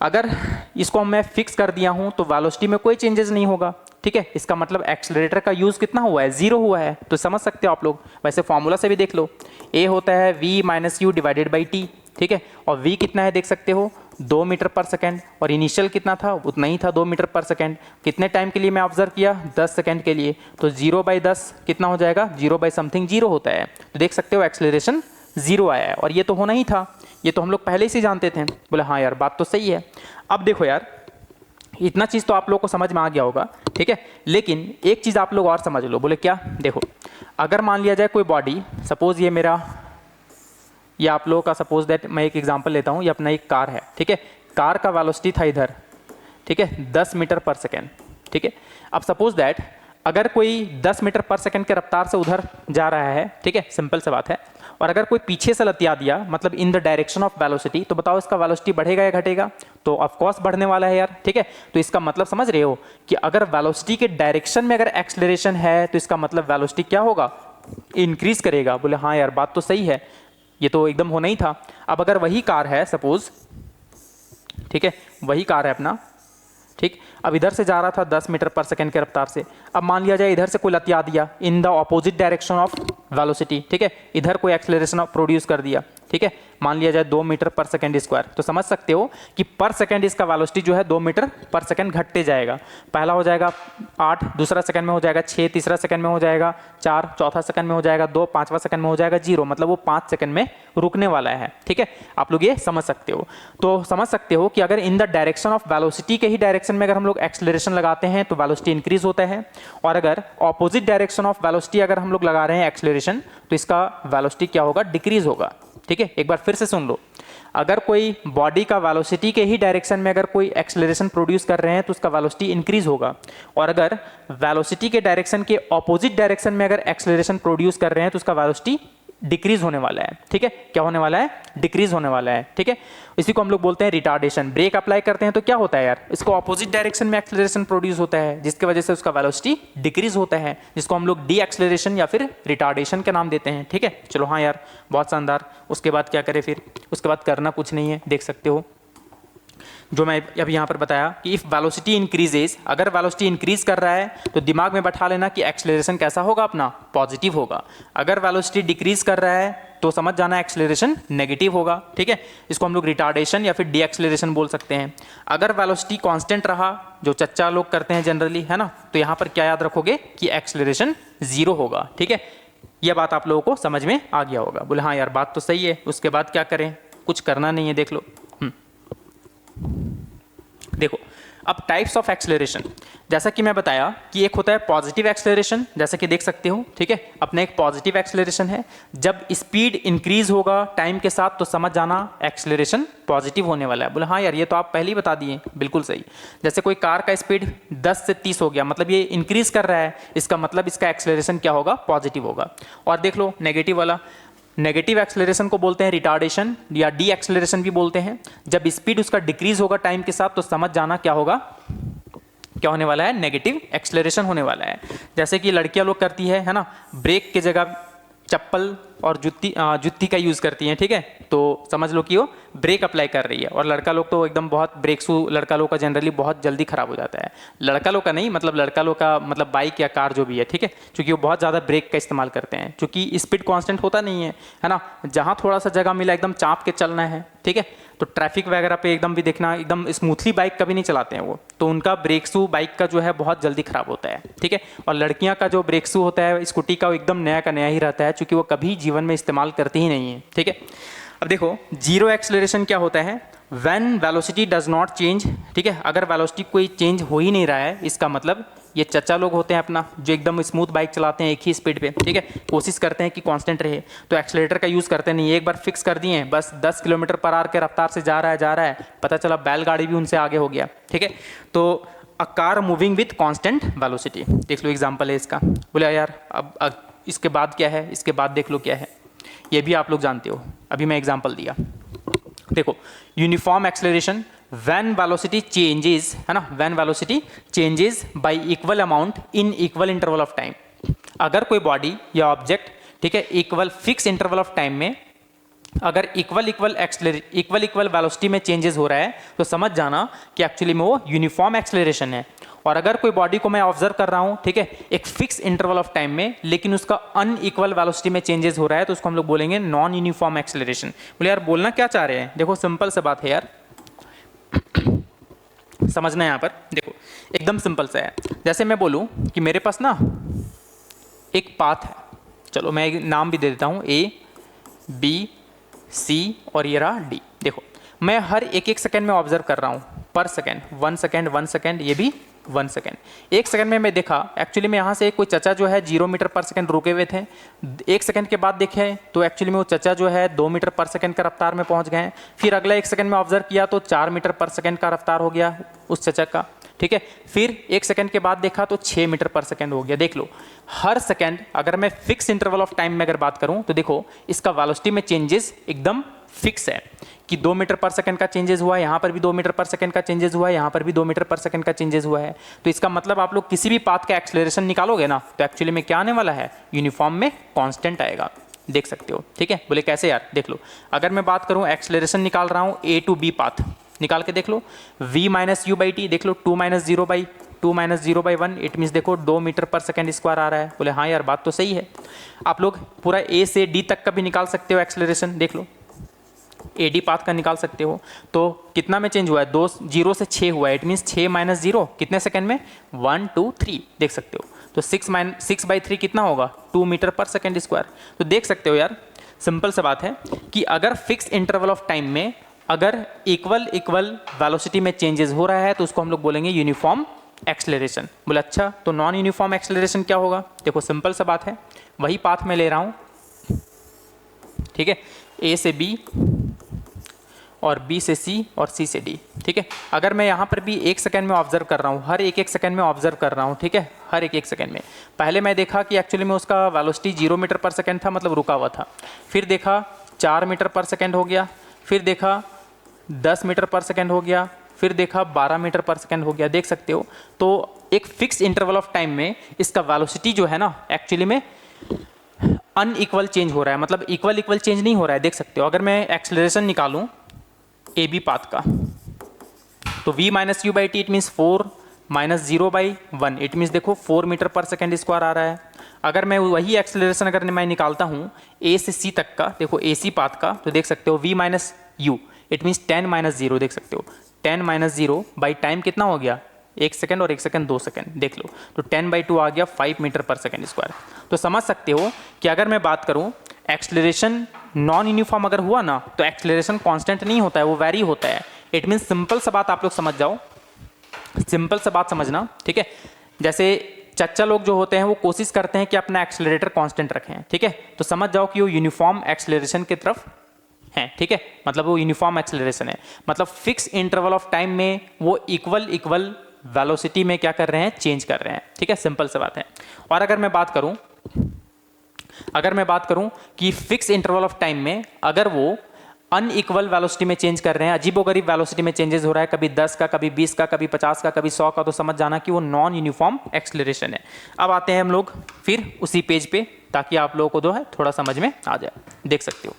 अगर इसको मैं फिक्स कर दिया हूं तो वेलोसिटी में कोई चेंजेस नहीं होगा, ठीक है। इसका मतलब एक्सेलरेटर का यूज कितना हुआ है? 0 हुआ है। तो समझ सकते हो आप लोग, वैसे फॉर्मूला से भी देख लो, ए होता है v minus you divided by T, ठीक है। और v कितना है? देख सकते हो 2 मीटर पर सेकेंड। और इनिशियल कितना था? उतना ही था, 2 मीटर पर सेकेंड। कितने टाइम के लिए मैं ऑब्जर्व किया? 10 सेकेंड के लिए। तो 0/10 कितना हो जाएगा? 0/समथिंग 0 होता है। तो देख सकते हो एक्सेलरेशन 0 आया है। और ये तो होना ही था, ये तो हम लोग पहले से जानते थे। बोले हाँ यार, बात तो सही है। अब देखो यार, इतना चीज़ तो आप लोग को समझ में आ गया होगा, ठीक है। लेकिन एक चीज़ आप लोग और समझ लो। बोले क्या? देखो, अगर मान लिया जाए कोई बॉडी, सपोज ये मेरा, या आप लोगों का सपोज दैट मैं एक एग्जांपल लेता हूँ, ये अपना एक कार है, ठीक है। कार का वेलोसिटी था इधर, ठीक है, 10 मीटर पर सेकेंड, ठीक है। अब सपोज दैट अगर कोई 10 मीटर पर सेकेंड के रफ्तार से उधर जा रहा है, ठीक है, सिंपल सी बात है। और अगर कोई पीछे से लतिया दिया, मतलब in the direction of velocity, तो बताओ इसका वेलोसिटी बढ़ेगा या घटेगा? तो ऑफ कोर्स बढ़ने वाला है यार, ठीक है। तो इसका मतलब समझ रहे हो कि अगर वेलोसिटी के डायरेक्शन में अगर एक्सेलरेशन है तो इसका मतलब वेलोसिटी क्या होगा? इंक्रीज करेगा। बोले हाँ यार, बात तो सही है, ये तो एकदम होना ही था। अब अगर वही कार है सपोज, ठीक है, वही कार है अपना, ठीक। अब इधर से जा रहा था 10 मीटर पर सेकेंड के रफ्तार से। अब मान लिया जाए इधर से कोई लतिया दिया in the opposite direction of velocity, ठीक है, इधर कोई एक्सेलरेशन प्रोड्यूस कर दिया, ठीक है। मान लिया जाए 2 मीटर पर सेकेंड स्क्वायर। तो समझ सकते हो कि पर सेकेंड इसका वेलोसिटी जो है 2 मीटर पर सेकेंड घटते जाएगा। पहला हो जाएगा 8, दूसरा सेकंड में हो जाएगा 6, तीसरा सेकंड में हो जाएगा 4, चौथा सेकंड में हो जाएगा 2, पांचवा सेकंड में हो जाएगा 0। मतलब वो 5 सेकंड में रुकने वाला है, ठीक है। आप लोग ये समझ सकते हो। तो समझ सकते हो कि अगर in the direction of velocity के ही डायरेक्शन में अगर हम लोग एक्सेलरेशन लगाते हैं तो वेलोसिटी इंक्रीज होता है। और अगर ऑपोजिट डायरेक्शन ऑफ वेलोसिटी अगर हम लोग लगा रहे हैं एक्सेलरेशन, तो इसका वेलोसिटी क्या होगा? डिक्रीज होगा, ठीक है। एक बार फिर से सुन लो, अगर कोई बॉडी का वेलोसिटी के ही डायरेक्शन में अगर कोई एक्सेलरेशन प्रोड्यूस कर रहे हैं तो उसका वेलोसिटी इंक्रीज होगा। और अगर वेलोसिटी के डायरेक्शन के ऑपोजिट डायरेक्शन में अगर एक्सेलरेशन प्रोड्यूस कर रहे हैं तो उसका वेलोसिटी डिक्रीज होने वाला है, ठीक है। क्या होने वाला है? डिक्रीज होने वाला है, ठीक है। इसी को हम लोग बोलते हैं रिटार्डेशन। ब्रेक अप्लाई करते हैं तो क्या होता है यार? इसको ऑपोजिट डायरेक्शन में एक्सेलरेशन प्रोड्यूस होता है, जिसकी वजह से उसका वेलोसिटी डिक्रीज होता है, जिसको हम लोग डी एक्सेलरेशन या फिर रिटार्डेशन के नाम देते हैं, ठीक है। चलो हाँ यार, बहुत शानदार। उसके बाद क्या करें फिर? उसके बाद करना कुछ नहीं है, देख सकते हो जो मैं अभी यहाँ पर बताया कि इफ़ वेलोसिटी इंक्रीजेज, अगर वेलोसिटी इंक्रीज कर रहा है तो दिमाग में बैठा लेना कि एक्सेलरेशन कैसा होगा अपना? पॉजिटिव होगा। अगर वेलोसिटी डिक्रीज कर रहा है तो समझ जाना एक्सेलरेशन नेगेटिव होगा, ठीक है। इसको हम लोग रिटार्डेशन या फिर डी एक्सेलरेशन बोल सकते हैं। अगर वेलोसिटी कांस्टेंट रहा, जो चच्चा लोग करते हैं जनरली, है ना, तो यहाँ पर क्या याद रखोगे कि एक्सेलरेशन 0 होगा, ठीक है। यह बात आप लोगों को समझ में आ गया होगा। बोले हाँ यार बात तो सही है, उसके बाद क्या करें, कुछ करना नहीं है। देख लो देखो अब टाइप्स ऑफ एक्सेलरेशन, जैसा कि मैं बताया कि एक होता है पॉजिटिव एक्सेलरेशन, जैसा कि देख सकते हो, ठीक है। अपना एक पॉजिटिव एक्सेलरेशन है, जब स्पीड इंक्रीज होगा टाइम के साथ तो समझ जाना एक्सेलरेशन पॉजिटिव होने वाला है। बोले हाँ यार ये तो आप पहले ही बता दिए, बिल्कुल सही। जैसे कोई कार का स्पीड 10 से 30 हो गया, मतलब ये इंक्रीज कर रहा है, इसका मतलब इसका एक्सेलरेशन क्या होगा, पॉजिटिव होगा। और देख लो नेगेटिव वाला, नेगेटिव एक्सेलरेशन को बोलते हैं रिटार्डेशन या डी एक्सेलरेशन भी बोलते हैं। जब स्पीड उसका डिक्रीज होगा टाइम के साथ तो समझ जाना क्या होगा, क्या होने वाला है, नेगेटिव एक्सेलरेशन होने वाला है। जैसे कि लड़कियां लोग करती है ना, ब्रेक की जगह चप्पल और जुत्ती का यूज़ करती हैं, ठीक है, तो समझ लो कि वो ब्रेक अप्लाई कर रही है। और लड़का लोग तो एकदम बहुत ब्रेक शू लड़का लोग का जनरली बहुत जल्दी खराब हो जाता है। लड़का लोग का नहीं, मतलब लड़का लोग का मतलब बाइक या कार जो भी है, ठीक है, क्योंकि वो बहुत ज़्यादा ब्रेक का इस्तेमाल करते हैं, क्योंकि स्पीड कांस्टेंट होता नहीं है ना। जहाँ थोड़ा सा जगह मिला एकदम चाँप के चलना है, ठीक है, तो ट्रैफिक वगैरह पे एकदम भी देखना, एकदम स्मूथली बाइक कभी नहीं चलाते हैं वो, तो उनका ब्रेक शू बाइक का जो है बहुत जल्दी खराब होता है, ठीक है। और लड़कियां का जो ब्रेक शू होता है स्कूटी का, वो एकदम नया का नया ही रहता है, क्योंकि वो कभी जीवन में इस्तेमाल करती ही नहीं है, ठीक है। अब देखो जीरो एक्सेलरेशन क्या होता है, when velocity does not change, ठीक है, अगर वेलोसिटी कोई चेंज हो ही नहीं रहा है, इसका मतलब ये चचा लोग होते हैं अपना, जो एकदम स्मूथ बाइक चलाते हैं एक ही स्पीड पे, ठीक है, कोशिश करते हैं कि कांस्टेंट रहे, तो एक्सेलेरेटर का यूज़ करते नहीं, एक बार फिक्स कर दिए बस 10 किलोमीटर पर आवर के रफ्तार से जा रहा है, पता चला बैलगाड़ी भी उनसे आगे हो गया, ठीक है। तो a car moving with constant velocity, देख लो एग्जांपल है इसका। बोले यार अब इसके बाद क्या है, इसके बाद देख लो क्या है, ये भी आप लोग जानते हो, अभी मैं एग्जाम्पल दिया। देखो uniform acceleration when velocity changes, है ना, when velocity changes y equal amount in equal interval of time. अगर कोई बॉडी या ऑब्जेक्ट, ठीक है, equal fix interval of time में अगर इक्वल वेलोसिटी में चेंजेस हो रहा है तो समझ जाना कि एक्चुअली में वो यूनिफॉर्म एक्सेलरेशन है। और अगर कोई बॉडी को मैं ऑब्जर्व कर रहा हूं, ठीक है, एक फिक्स इंटरवल ऑफ टाइम में, लेकिन उसका अनइक्वल वेलोसिटी में चेंजेस हो रहा है, तो उसको हम लोग बोलेंगे नॉन यूनिफॉर्म एक्सेलरेशन। बोले यार बोलना क्या चाह रहे हैं, देखो सिंपल सा बात है यार समझना है यहाँ पर, देखो एकदम सिंपल सा है। जैसे मैं बोलूँ कि मेरे पास ना एक पाथ है, चलो मैं एक नाम भी दे देता हूँ, ए बी सी और ये रहा डी। देखो मैं हर एक सेकंड में ऑब्जर्व कर रहा हूँ, पर सेकंड 1 सेकंड, ये भी 1 सेकंड। 1 सेकंड में मैं देखा एक्चुअली में यहाँ से कोई चचा जो है 0 मीटर पर सेकंड रुके हुए थे, 1 सेकंड के बाद देखे तो एक्चुअली में वो चचा जो है 2 मीटर पर सेकंड का रफ्तार में पहुँच गए। फिर अगला 1 सेकंड में ऑब्जर्व किया तो 4 मीटर पर सेकंड का रफ्तार हो गया उस चचा का, ठीक है। फिर 1 सेकंड के बाद देखा तो 6 मीटर पर सेकंड हो गया। देख लो हर सेकंड अगर मैं फिक्स इंटरवल ऑफ टाइम में अगर बात करूं तो देखो इसका वेलोसिटी में चेंजेस एकदम फिक्स है कि 2 मीटर पर सेकंड का चेंजेस हुआ है, यहाँ पर भी 2 मीटर पर सेकंड का चेंजेस हुआ है, यहाँ पर भी 2 मीटर पर सेकंड का चेंजेस हुआ है। तो इसका मतलब आप लोग किसी भी पाथ का एक्सेलरेशन निकालोगे ना तो एक्चुअली में क्या आने वाला है, यूनिफॉर्म में कांस्टेंट आएगा, देख सकते हो, ठीक है। बोले कैसे यार, देख लो अगर मैं बात करूँ एक्सेलरेशन निकाल रहा हूँ ए टू बी पाथ, निकाल के देख लो v minus u by T, देख लो 2 माइनस 0 बाई 1, इट मीन्स देखो 2 मीटर पर सेकंड स्क्वायर आ रहा है। बोले हाँ यार बात तो सही है। आप लोग पूरा ए से डी तक का भी निकाल सकते हो एक्सेलरेशन, देख लो ए डी पाथ का निकाल सकते हो। तो कितना में चेंज हुआ है, 0 से 6 हुआ है, इट मीन्स 6 माइनस 0 कितने सेकंड में, 1 2 3, देख सकते हो। तो 6 बाई 3 कितना होगा, 2 मीटर पर सेकंड स्क्वायर। तो देख सकते हो यार सिंपल सा बात है कि अगर फिक्स इंटरवल ऑफ टाइम में अगर इक्वल वेलोसिटी में चेंजेस हो रहा है तो उसको हम लोग बोलेंगे यूनिफॉर्म एक्सेलरेशन। बोले अच्छा तो नॉन यूनिफॉर्म एक्सेलरेशन क्या होगा, देखो सिंपल सा बात है, वही पाथ में ले रहा हूं, ठीक है, ए से बी और बी से सी और सी से डी, ठीक है। अगर मैं यहाँ पर भी 1 सेकंड में ऑब्जर्व कर रहा हूँ, हर एक सेकंड में ऑब्जर्व कर रहा हूँ, ठीक है, हर एक सेकंड में। पहले मैं देखा कि एक्चुअली में उसका वेलोसिटी 0 मीटर पर सेकंड था, मतलब रुका हुआ था। फिर देखा 4 मीटर पर सेकंड हो गया, फिर देखा 10 मीटर पर सेकंड हो गया, फिर देखा 12 मीटर पर सेकंड हो गया, देख सकते हो। तो एक फिक्स इंटरवल ऑफ टाइम में इसका वेलोसिटी जो है ना एक्चुअली में अनइक्वल चेंज हो रहा है, मतलब इक्वल चेंज नहीं हो रहा है, देख सकते हो। अगर मैं एक्सेलरेशन निकालूं ए बी पाथ का तो v minus u by T, it means 4 minus 0 by 1, it means देखो 4 मीटर पर सेकेंड स्क्वायर आ रहा है। अगर मैं वही एक्सेलरेशन अगर मैं निकालता हूँ ए से सी तक का, देखो ए सी पाथ का, तो देख सकते हो v minus you, it means 10 minus 0, देख सकते हो 10 माइनस 0 बाई टाइम कितना हो गया 1 सेकंड और 1 सेकंड 2 सेकंड, देख लो तो 10/2 आ गया 5 मीटर पर सेकंड स्क्वायर। तो समझ सकते हो कि अगर मैं बात करूं एक्सेलरेशन नॉन यूनिफॉर्म अगर हुआ ना तो एक्सेलरेशन कांस्टेंट नहीं होता है, वो वेरी होता है। इट मीन्स सिंपल सा बात आप लोग समझ जाओ, सिंपल सा बात समझना, ठीक है। जैसे चच्चा लोग जो होते हैं वो कोशिश करते हैं कि अपना एक्सेलरेटर कांस्टेंट रखें, ठीक है। तो समझ जाओ कि वो यूनिफॉर्म एक्सेलरेशन की तरफ है, ठीक है। मतलब वो यूनिफॉर्म एक्सेलरेशन है, मतलब फिक्स इंटरवल ऑफ टाइम में वो इक्वल वेलोसिटी में क्या कर रहे हैं, चेंज कर रहे हैं, ठीक है। सिंपल सी बात है। और अगर मैं बात करूं कि फिक्स इंटरवल ऑफ टाइम में अगर वो अनइक्वल वेलोसिटी में चेंज कर रहे हैं, अजीबोगरीब वेलोसिटी में चेंजेस हो रहा है, कभी 10 का, कभी 20 का, कभी 50 का, कभी 100 का, तो समझ जाना कि वो नॉन यूनिफॉर्म एक्सेलरेशन है। अब आते हैं हम लोग फिर उसी पेज पे, ताकि आप लोगों को जो है थोड़ा समझ में आ जाए, देख सकते हो।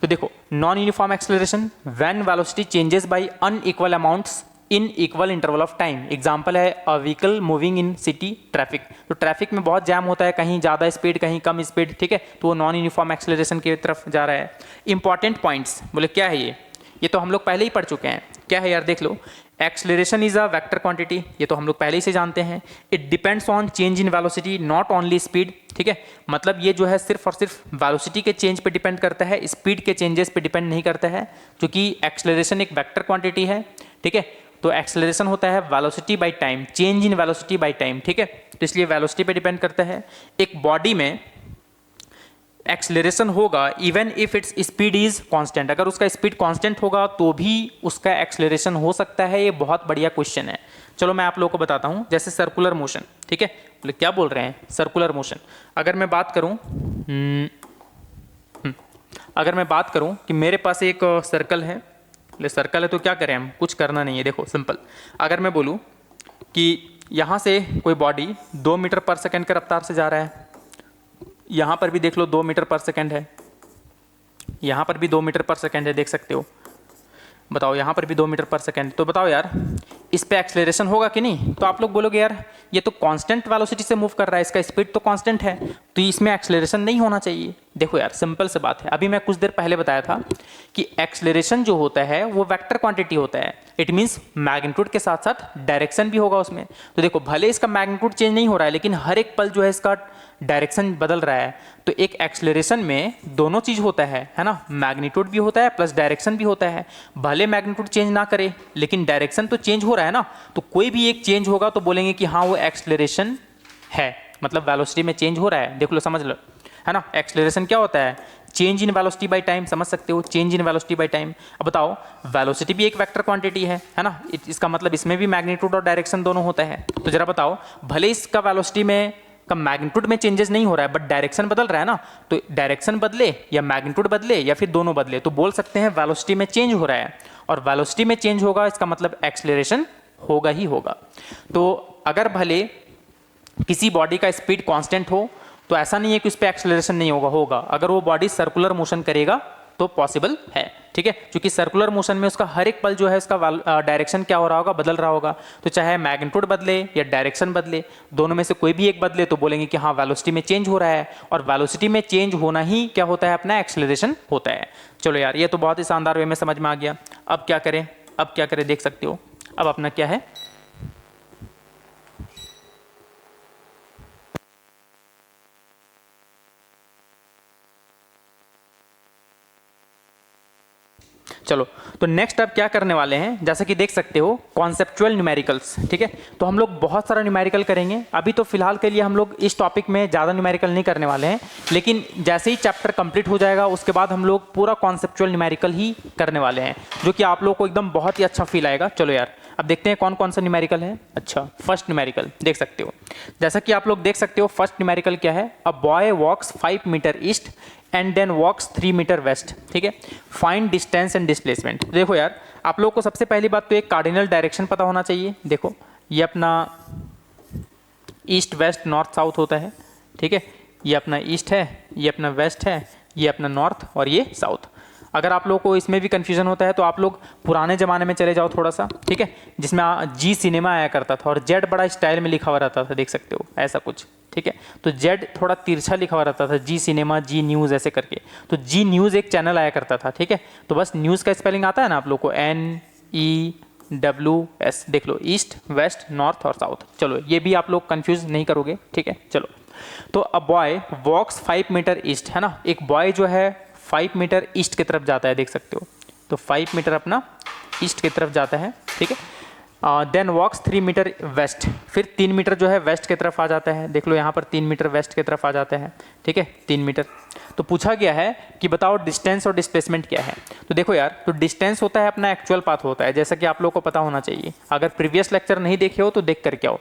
तो देखो non uniform acceleration when velocity changes by unequal amounts in equal interval of time. Example है a vehicle moving in city traffic. तो ट्रैफिक में बहुत जैम होता है, कहीं ज़्यादा स्पीड कहीं कम स्पीड, ठीक है। तो वो नॉन यूनिफॉर्म एक्सेलरेशन की तरफ जा रहा है। इंपॉर्टेंट पॉइंट्स बोले क्या है ये तो हम लोग पहले ही पढ़ चुके हैं। क्या है यार, देख लो। Acceleration is a vector quantity, ये तो हम लोग पहले ही से जानते हैं। It depends on change in velocity not only speed, ठीक है। मतलब ये जो है सिर्फ और सिर्फ वेलोसिटी के चेंज पे डिपेंड करता है, स्पीड के चेंजेस पे डिपेंड नहीं करता है, क्योंकि एक्सेलरेशन एक वेक्टर क्वांटिटी है, ठीक है। तो एक्सेलरेशन होता है velocity by time, change in velocity by time, ठीक है। तो इसलिए वेलोसिटी पे डिपेंड करता है। एक बॉडी में एक्सेलरेशन होगा even if its speed is constant, अगर उसका स्पीड कांस्टेंट होगा तो भी उसका एक्सेलरेशन हो सकता है। ये बहुत बढ़िया क्वेश्चन है। चलो मैं आप लोगों को बताता हूं, जैसे सर्कुलर मोशन, ठीक है। बोले क्या बोल रहे हैं, सर्कुलर मोशन। अगर मैं बात करूं कि मेरे पास एक सर्कल है, सर्कल है तो क्या करें हम, कुछ करना नहीं है। देखो सिंपल, अगर मैं बोलूं कि यहां से कोई बॉडी 2 मीटर पर सेकंड के रफ्तार से जा रहा है, यहां पर भी देख लो 2 मीटर पर सेकंड है, यहां पर भी 2 मीटर पर सेकंड है, देख सकते हो। बताओ यहाँ पर भी 2 मीटर पर सेकंड, तो बताओ यार इस पे एक्सेलरेशन होगा कि नहीं। तो आप लोग बोलोगे यार ये तो कांस्टेंट वेलोसिटी से मूव कर रहा है, इसका स्पीड तो कांस्टेंट है, तो इसमें एक्सेलरेशन नहीं होना चाहिए। देखो यार सिंपल सी बात है, अभी मैं कुछ देर पहले बताया था कि एक्सेलरेशन जो होता है वो वेक्टर क्वांटिटी होता है। इट मीन्स मैग्नीट्यूड के साथ साथ डायरेक्शन भी होगा उसमें। तो देखो भले इसका मैग्नीट्यूड चेंज नहीं हो रहा है, लेकिन हर एक पल जो है इसका डायरेक्शन बदल रहा है। तो एक एक्सेलरेशन में दोनों चीज होता है ना, मैग्नीट्यूड भी होता है प्लस डायरेक्शन भी होता है। भले मैग्नीट्यूड चेंज ना करे लेकिन डायरेक्शन तो चेंज हो रहा है ना, तो कोई भी एक चेंज होगा तो बोलेंगे कि हाँ वो एक्सेलरेशन है, मतलब वेलोसिटी में चेंज हो रहा है। देख लो समझ लो, है ना। एक्सेलरेशन क्या होता है, change in velocity by time, समझ सकते हो, change in velocity by time. अब बताओ वेलोसिटी भी एक वेक्टर क्वांटिटी है ना, इसका मतलब इसमें भी मैग्नीट्यूड और डायरेक्शन दोनों होता है। तो जरा बताओ भले इसका वेलोसिटी में का मैग्नीट्यूड में चेंजेस नहीं हो रहा है बट डायरेक्शन बदल रहा है ना, तो डायरेक्शन बदले या मैग्नीट्यूड बदले या फिर दोनों बदले तो बोल सकते हैं वेलोसिटी में चेंज हो रहा है। और वेलोसिटी में चेंज होगा इसका मतलब एक्सेलरेशन होगा ही होगा। तो अगर भले किसी बॉडी का स्पीड कांस्टेंट हो तो ऐसा नहीं है कि उस पर एक्सेलरेशन नहीं होगा। अगर वो बॉडी सर्कुलर मोशन करेगा तो पॉसिबल है, ठीक है। क्योंकि सर्कुलर मोशन में उसका हर एक पल जो है उसका डायरेक्शन क्या हो रहा होगा, बदल रहा होगा। तो चाहे मैग्नीट्यूड बदले या डायरेक्शन बदले, दोनों में से कोई भी एक बदले तो बोलेंगे कि हाँ वेलोसिटी में चेंज हो रहा है। और वेलोसिटी में चेंज होना ही क्या होता है, अपना एक्सेलरेशन होता है। चलो यार ये तो बहुत ही शानदार वे में समझ में आ गया। अब क्या करें, देख सकते हो। अब अपना क्या है, चलो तो नेक्स्ट अब क्या करने वाले हैं, जैसा कि देख सकते हो कॉन्सेप्चुअल न्यूमेरिकल्स, ठीक है। तो हम लोग बहुत सारा न्यूमेरिकल करेंगे। अभी तो फिलहाल के लिए हम लोग इस टॉपिक में ज़्यादा न्यूमेरिकल नहीं करने वाले हैं, लेकिन जैसे ही चैप्टर कंप्लीट हो जाएगा उसके बाद हम लोग पूरा कॉन्सेप्चुअल न्यूमेरिकल ही करने वाले हैं, जो कि आप लोग को एकदम बहुत ही अच्छा फील आएगा। चलो यार अब देखते हैं कौन कौन सा न्यूमेरिकल है। अच्छा फर्स्ट न्यूमेरिकल देख सकते हो, जैसा कि आप लोग देख सकते हो फर्स्ट न्यूमेरिकल क्या है, a boy walks 5 metre east and then walks 3 metre west, ठीक है। Find distance and displacement. देखो यार आप लोग को सबसे पहली बात तो एक कार्डिनल डायरेक्शन पता होना चाहिए। देखो ये अपना ईस्ट वेस्ट नॉर्थ साउथ होता है, ठीक है। ये अपना ईस्ट है, ये अपना वेस्ट है, ये अपना नॉर्थ और ये साउथ। अगर आप लोगों को इसमें भी कन्फ्यूजन होता है तो आप लोग पुराने ज़माने में चले जाओ थोड़ा सा, ठीक है, जिसमें जी सिनेमा आया करता था और जेड बड़ा स्टाइल में लिखा हुआ रहता था, देख सकते हो ऐसा कुछ, ठीक है। तो जेड थोड़ा तिरछा लिखा हुआ रहता था, जी सिनेमा, जी न्यूज़ ऐसे करके। तो जी न्यूज़ एक चैनल आया करता था, ठीक है। तो बस न्यूज़ का स्पेलिंग आता है ना आप लोग को, NEWS, WS देख लो, ईस्ट वेस्ट नॉर्थ और साउथ। चलो ये भी आप लोग कंफ्यूज नहीं करोगे, ठीक है। चलो तो a boy walks 5 metre east, है ना, एक बॉय जो है 5 मीटर ईस्ट की तरफ जाता है, देख सकते हो। तो 5 मीटर अपना ईस्ट की तरफ जाता है, ठीक है। देन वॉक्स 3 मीटर वेस्ट, फिर 3 मीटर जो है वेस्ट की तरफ आ जाता है, देख लो यहाँ पर 3 मीटर वेस्ट की तरफ आ जाता है, ठीक है, 3 मीटर। तो पूछा गया है कि बताओ डिस्टेंस और डिस्प्लेसमेंट क्या है। तो देखो यार, तो डिस्टेंस होता है अपना एक्चुअल पाथ होता है, जैसा कि आप लोगों को पता होना चाहिए। अगर प्रीवियस लेक्चर नहीं देखे हो तो देख करके आओ।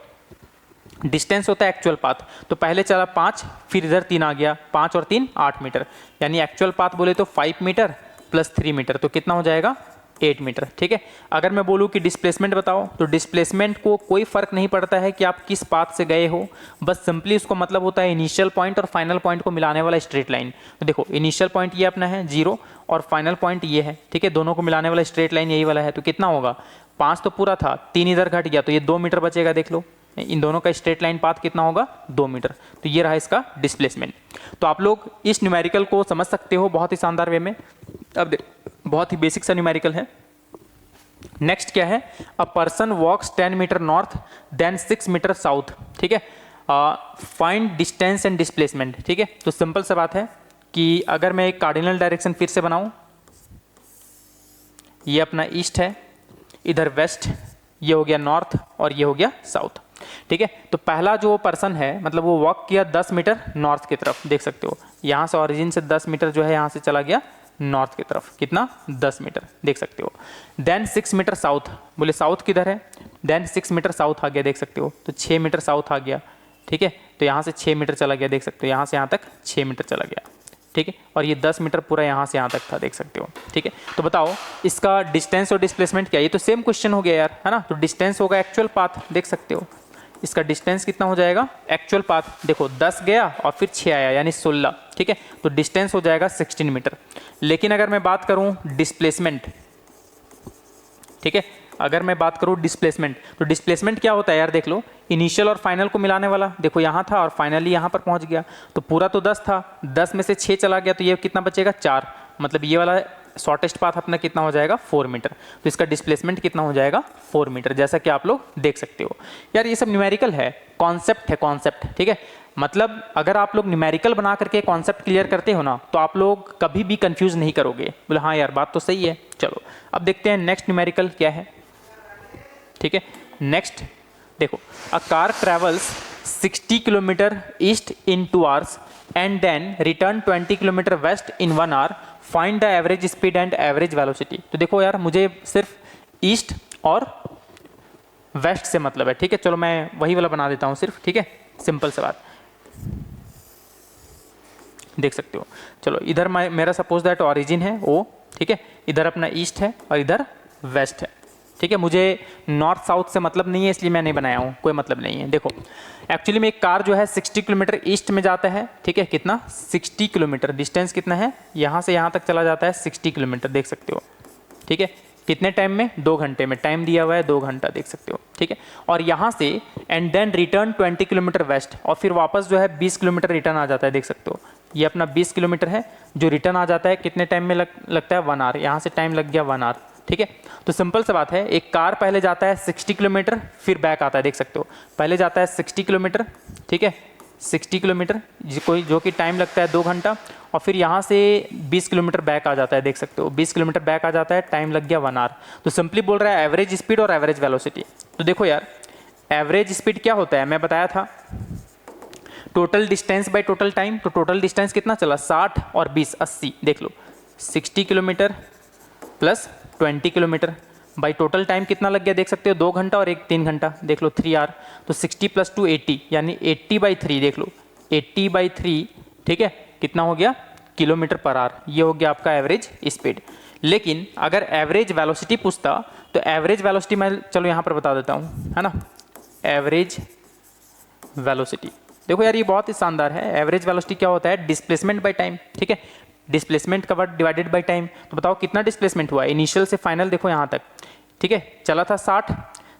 डिस्टेंस होता है एक्चुअल पाथ, तो पहले चला 5, फिर इधर 3 आ गया, 5 और 3 8 मीटर, यानी एक्चुअल पाथ बोले तो 5 मीटर प्लस 3 मीटर, तो कितना हो जाएगा 8 मीटर, ठीक है। अगर मैं बोलूँ कि डिस्प्लेसमेंट बताओ, तो डिस्प्लेसमेंट को कोई फर्क नहीं पड़ता है कि आप किस पाथ से गए हो, बस सिंपली उसको मतलब होता है इनिशियल पॉइंट और फाइनल पॉइंट को मिलाने वाला स्ट्रेट लाइन। तो देखो इनिशियल पॉइंट ये अपना है 0 और फाइनल पॉइंट ये है, ठीक है, दोनों को मिलाने वाला स्ट्रेट लाइन यही वाला है। तो कितना होगा, 5 तो पूरा था, 3 इधर घट गया, तो ये 2 मीटर बचेगा, देख लो इन दोनों का स्ट्रेट लाइन पाथ कितना होगा 2 मीटर। तो ये रहा इसका डिस्प्लेसमेंट। तो आप लोग इस न्यूमेरिकल को समझ सकते हो बहुत ही शानदार वे में। अब बहुत ही बेसिक सा न्यूमेरिकल है। नेक्स्ट क्या है, a person walks 10 metre north then 6 metre south, ठीक है। फाइंड डिस्टेंस एंड डिस्प्लेसमेंट, ठीक है। तो सिंपल सा बात है कि अगर मैं एक कार्डिनल डायरेक्शन फिर से बनाऊं, ये अपना ईस्ट है, इधर वेस्ट, ये हो गया नॉर्थ और ये हो गया साउथ, ठीक है। तो पहला जो पर्सन है मतलब वो वॉक किया 10 मीटर नॉर्थ की तरफ, देख सकते हो यहाँ से ऑरिजिन से 10 मीटर जो है यहाँ से चला गया नॉर्थ की तरफ, कितना 10 मीटर, देख सकते हो। देन 6 मीटर साउथ, बोले साउथ किधर है, देन 6 मीटर साउथ आ गया, देख सकते हो, तो 6 मीटर साउथ आ गया, ठीक है। तो यहाँ से 6 मीटर चला गया, देख सकते हो, यहाँ से यहाँ तक 6 मीटर चला गया, ठीक है। और ये 10 मीटर पूरा यहाँ से यहाँ तक था, देख सकते हो, ठीक है। तो बताओ इसका डिस्टेंस और डिस्प्लेसमेंट क्या है। ये तो सेम क्वेश्चन हो गया यार, है ना। तो डिस्टेंस होगा एक्चुअल पाथ, देख सकते हो, इसका डिस्टेंस कितना हो जाएगा एक्चुअल पाथ, देखो 10 गया और फिर 6 आया यानी 16, ठीक है। तो डिस्टेंस हो जाएगा 16 मीटर। लेकिन अगर मैं बात करूं डिस्प्लेसमेंट, ठीक है, अगर मैं बात करूं डिस्प्लेसमेंट, तो डिस्प्लेसमेंट क्या होता है यार, देख लो इनिशियल और फाइनल को मिलाने वाला, देखो यहाँ था और फाइनली यहाँ पर पहुँच गया। तो पूरा तो 10 था, 10 में से 6 चला गया, तो ये कितना बचेगा 4, मतलब ये वाला शॉर्टेस्ट पाथ अपना कितना हो जाएगा 4 मीटर। तो इसका डिस्प्लेसमेंट कितना हो जाएगा 4 मीटर, जैसा कि आप लोग देख सकते हो। यार ये सब न्यूमेरिकल है, कॉन्सेप्ट है, कॉन्सेप्ट, ठीक है। मतलब अगर आप लोग न्यूमेरिकल बना करके कॉन्सेप्ट क्लियर करते हो ना, तो आप लोग कभी भी कंफ्यूज नहीं करोगे, बोले हाँ यार बात तो सही है। चलो अब देखते हैं नेक्स्ट न्यूमेरिकल क्या है, ठीक है। नेक्स्ट देखो, a car travels 60 kilometre east in 2 hours and then return 20 kilometre west in 1 hour, find the average speed and average velocity. तो देखो यार मुझे सिर्फ ईस्ट और वेस्ट से मतलब है, ठीक है। चलो मैं वही वाला बना देता हूँ सिर्फ, ठीक है, सिंपल सा बात, देख सकते हो। चलो इधर मेरा सपोज दैट ऑरिजिन है ओ, ठीक है, इधर अपना ईस्ट है और इधर वेस्ट है, ठीक है। मुझे नॉर्थ साउथ से मतलब नहीं है इसलिए मैं नहीं बनाया हूँ, कोई मतलब नहीं है। देखो एक्चुअली में एक कार जो है 60 किलोमीटर ईस्ट में जाता है, ठीक है, कितना 60 किलोमीटर, डिस्टेंस कितना है यहाँ से यहाँ तक चला जाता है 60 किलोमीटर, देख सकते हो, ठीक है। कितने टाइम में, 2 घंटे में, टाइम दिया हुआ है 2 घंटा, देख सकते हो, ठीक है। और यहाँ से and then return 20 kilometre west, और फिर वापस जो है 20 किलोमीटर रिटर्न आ जाता है, देख सकते हो। ये अपना 20 किलोमीटर है जो रिटर्न आ जाता है, कितने टाइम में लगता है 1 आवर, यहाँ से टाइम लग गया 1 आवर, ठीक है। तो सिंपल सा बात है, एक कार पहले जाता है 60 किलोमीटर फिर बैक आता है, देख सकते हो, पहले जाता है 60 किलोमीटर, ठीक है, 60 किलोमीटर जो कि टाइम लगता है 2 घंटा, और फिर यहाँ से 20 किलोमीटर बैक आ जाता है, देख सकते हो, 20 किलोमीटर बैक आ जाता है, टाइम लग गया 1 आवर। तो सिंपली बोल रहा है एवरेज स्पीड और एवरेज वेलोसिटी। तो देखो यार एवरेज स्पीड क्या होता है, मैं बताया था total distance by total time. तो टोटल डिस्टेंस कितना चला 60 और 20 80, देख लो 60 kilometre plus 20 kilometre by total time कितना लग गया, देख सकते हो 2 घंटा और 3 घंटा, देख लो 3 आवर। तो 60 + 2 80 यानी 80/3, देख लो 80/3, ठीक है, कितना हो गया किलोमीटर पर आवर। ये हो गया आपका एवरेज स्पीड। लेकिन अगर एवरेज वेलोसिटी पूछता तो एवरेज वेलोसिटी मैं चलो यहाँ पर बता देता हूँ, है ना। एवरेज वेलोसिटी देखो यार ये बहुत ही शानदार है। एवरेज वेलोसिटी क्या होता है, डिस्प्लेसमेंट बाय टाइम, ठीक है, डिस्प्लेसमेंट का वर्ड डिवाइडेड बाय टाइम। तो बताओ कितना डिस्प्लेसमेंट हुआ इनिशियल से फाइनल, देखो यहाँ तक, ठीक है, चला था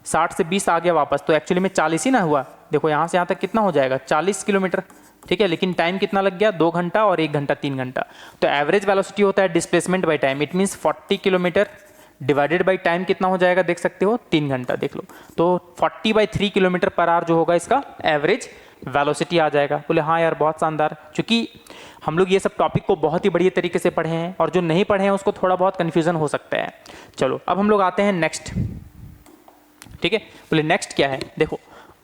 60 से 20 आ गया वापस, तो एक्चुअली में 40 ही ना हुआ। देखो यहाँ से यहाँ तक कितना हो जाएगा 40 किलोमीटर, ठीक है, लेकिन टाइम कितना लग गया 2 घंटा और 1 घंटा 3 घंटा। तो एवरेज वेलोसिटी होता है displacement by time, it means 40 kilometre divided by time कितना हो जाएगा देख सकते हो 3 घंटा। देख लो तो 40/3 किलोमीटर पर आवर जो होगा इसका एवरेज वेलोसिटी आ जाएगा। बोले हाँ यार बहुत शानदार, क्योंकि हम लोग ये सब टॉपिक को बहुत ही बढ़िया तरीके से पढ़े हैं और जो नहीं पढ़े हैं उसको थोड़ा बहुत कन्फ्यूजन हो सकता है। चलो अब हम लोग आते हैं नेक्स्ट। ठीक है, बोले नेक्स्ट क्या है, देखो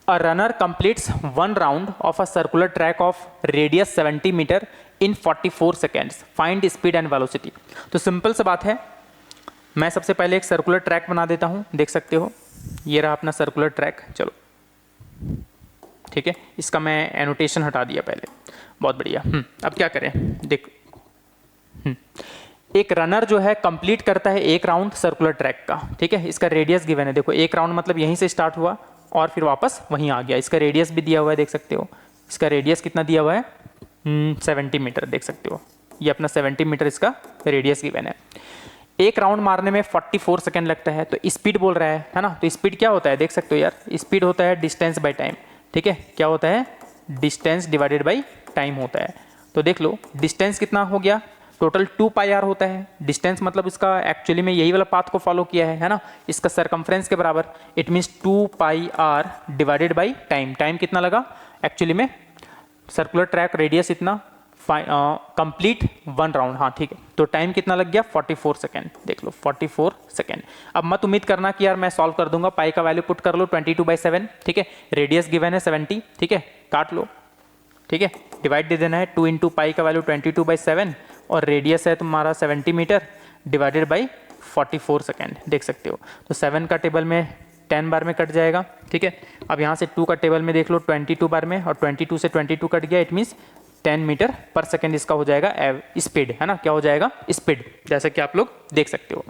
a runner completes 1 round of a circular track of radius 70 metre in 44 seconds, find speed and velocity. तो सिंपल सी बात है, मैं सबसे पहले एक सर्कुलर ट्रैक बना देता हूं, देख सकते हो ये रहा अपना सर्कुलर ट्रैक। चलो ठीक है, इसका मैं एनोटेशन हटा दिया पहले, बहुत बढ़िया। अब क्या करें, देखो एक रनर जो है कंप्लीट करता है 1 राउंड सर्कुलर ट्रैक का। ठीक है, इसका रेडियस गिवन है, देखो 1 राउंड मतलब यहीं से स्टार्ट हुआ और फिर वापस वहीं आ गया। इसका रेडियस भी दिया हुआ है, देख सकते हो इसका रेडियस कितना दिया हुआ है 70 मीटर, देख सकते हो ये अपना 70 मीटर इसका रेडियस गिवन है। 1 राउंड मारने में 44 सेकेंड लगता है, तो स्पीड बोल रहा है ना। तो स्पीड क्या होता है देख सकते हो यार, स्पीड होता है डिस्टेंस बाय टाइम। ठीक है, क्या होता है डिस्टेंस डिवाइडेड बाय टाइम होता है। तो देख लो डिस्टेंस कितना हो गया, टोटल 2πr होता है। डिस्टेंस मतलब इसका एक्चुअली में यही वाला पाथ को फॉलो किया है ना, इसका सरकमफ्रेंस के बराबर। It means 2πr divided by time. Time कितना लगा एक्चुअली में, सर्कुलर ट्रैक रेडियस इतना, कंप्लीट 1 राउंड, हाँ ठीक है, तो टाइम कितना लग गया 44 सेकेंड। देख लो 44 सेकेंड। अब मत उम्मीद करना कि यार मैं सॉल्व कर दूंगा, पाई का वैल्यू पुट कर लो 22/7। ठीक है, रेडियस गिवन है 70। ठीक है, काट लो। ठीक है, डिवाइड दे देना है, 2 इंटू पाई का वैल्यू 22/7 और रेडियस है तुम्हारा 70 मीटर डिवाइडेड बाई 44 सेकेंड, देख सकते हो। तो 7 का टेबल में 10 बार में कट जाएगा। ठीक है, अब यहाँ से 2 का टेबल में देख लो 22 बार में, और 22 से 22 कट गया, इट मीन्स 10 मीटर पर सेकेंड इसका हो जाएगा स्पीड, है ना। क्या हो जाएगा स्पीड, जैसा कि आप लोग देख सकते हो।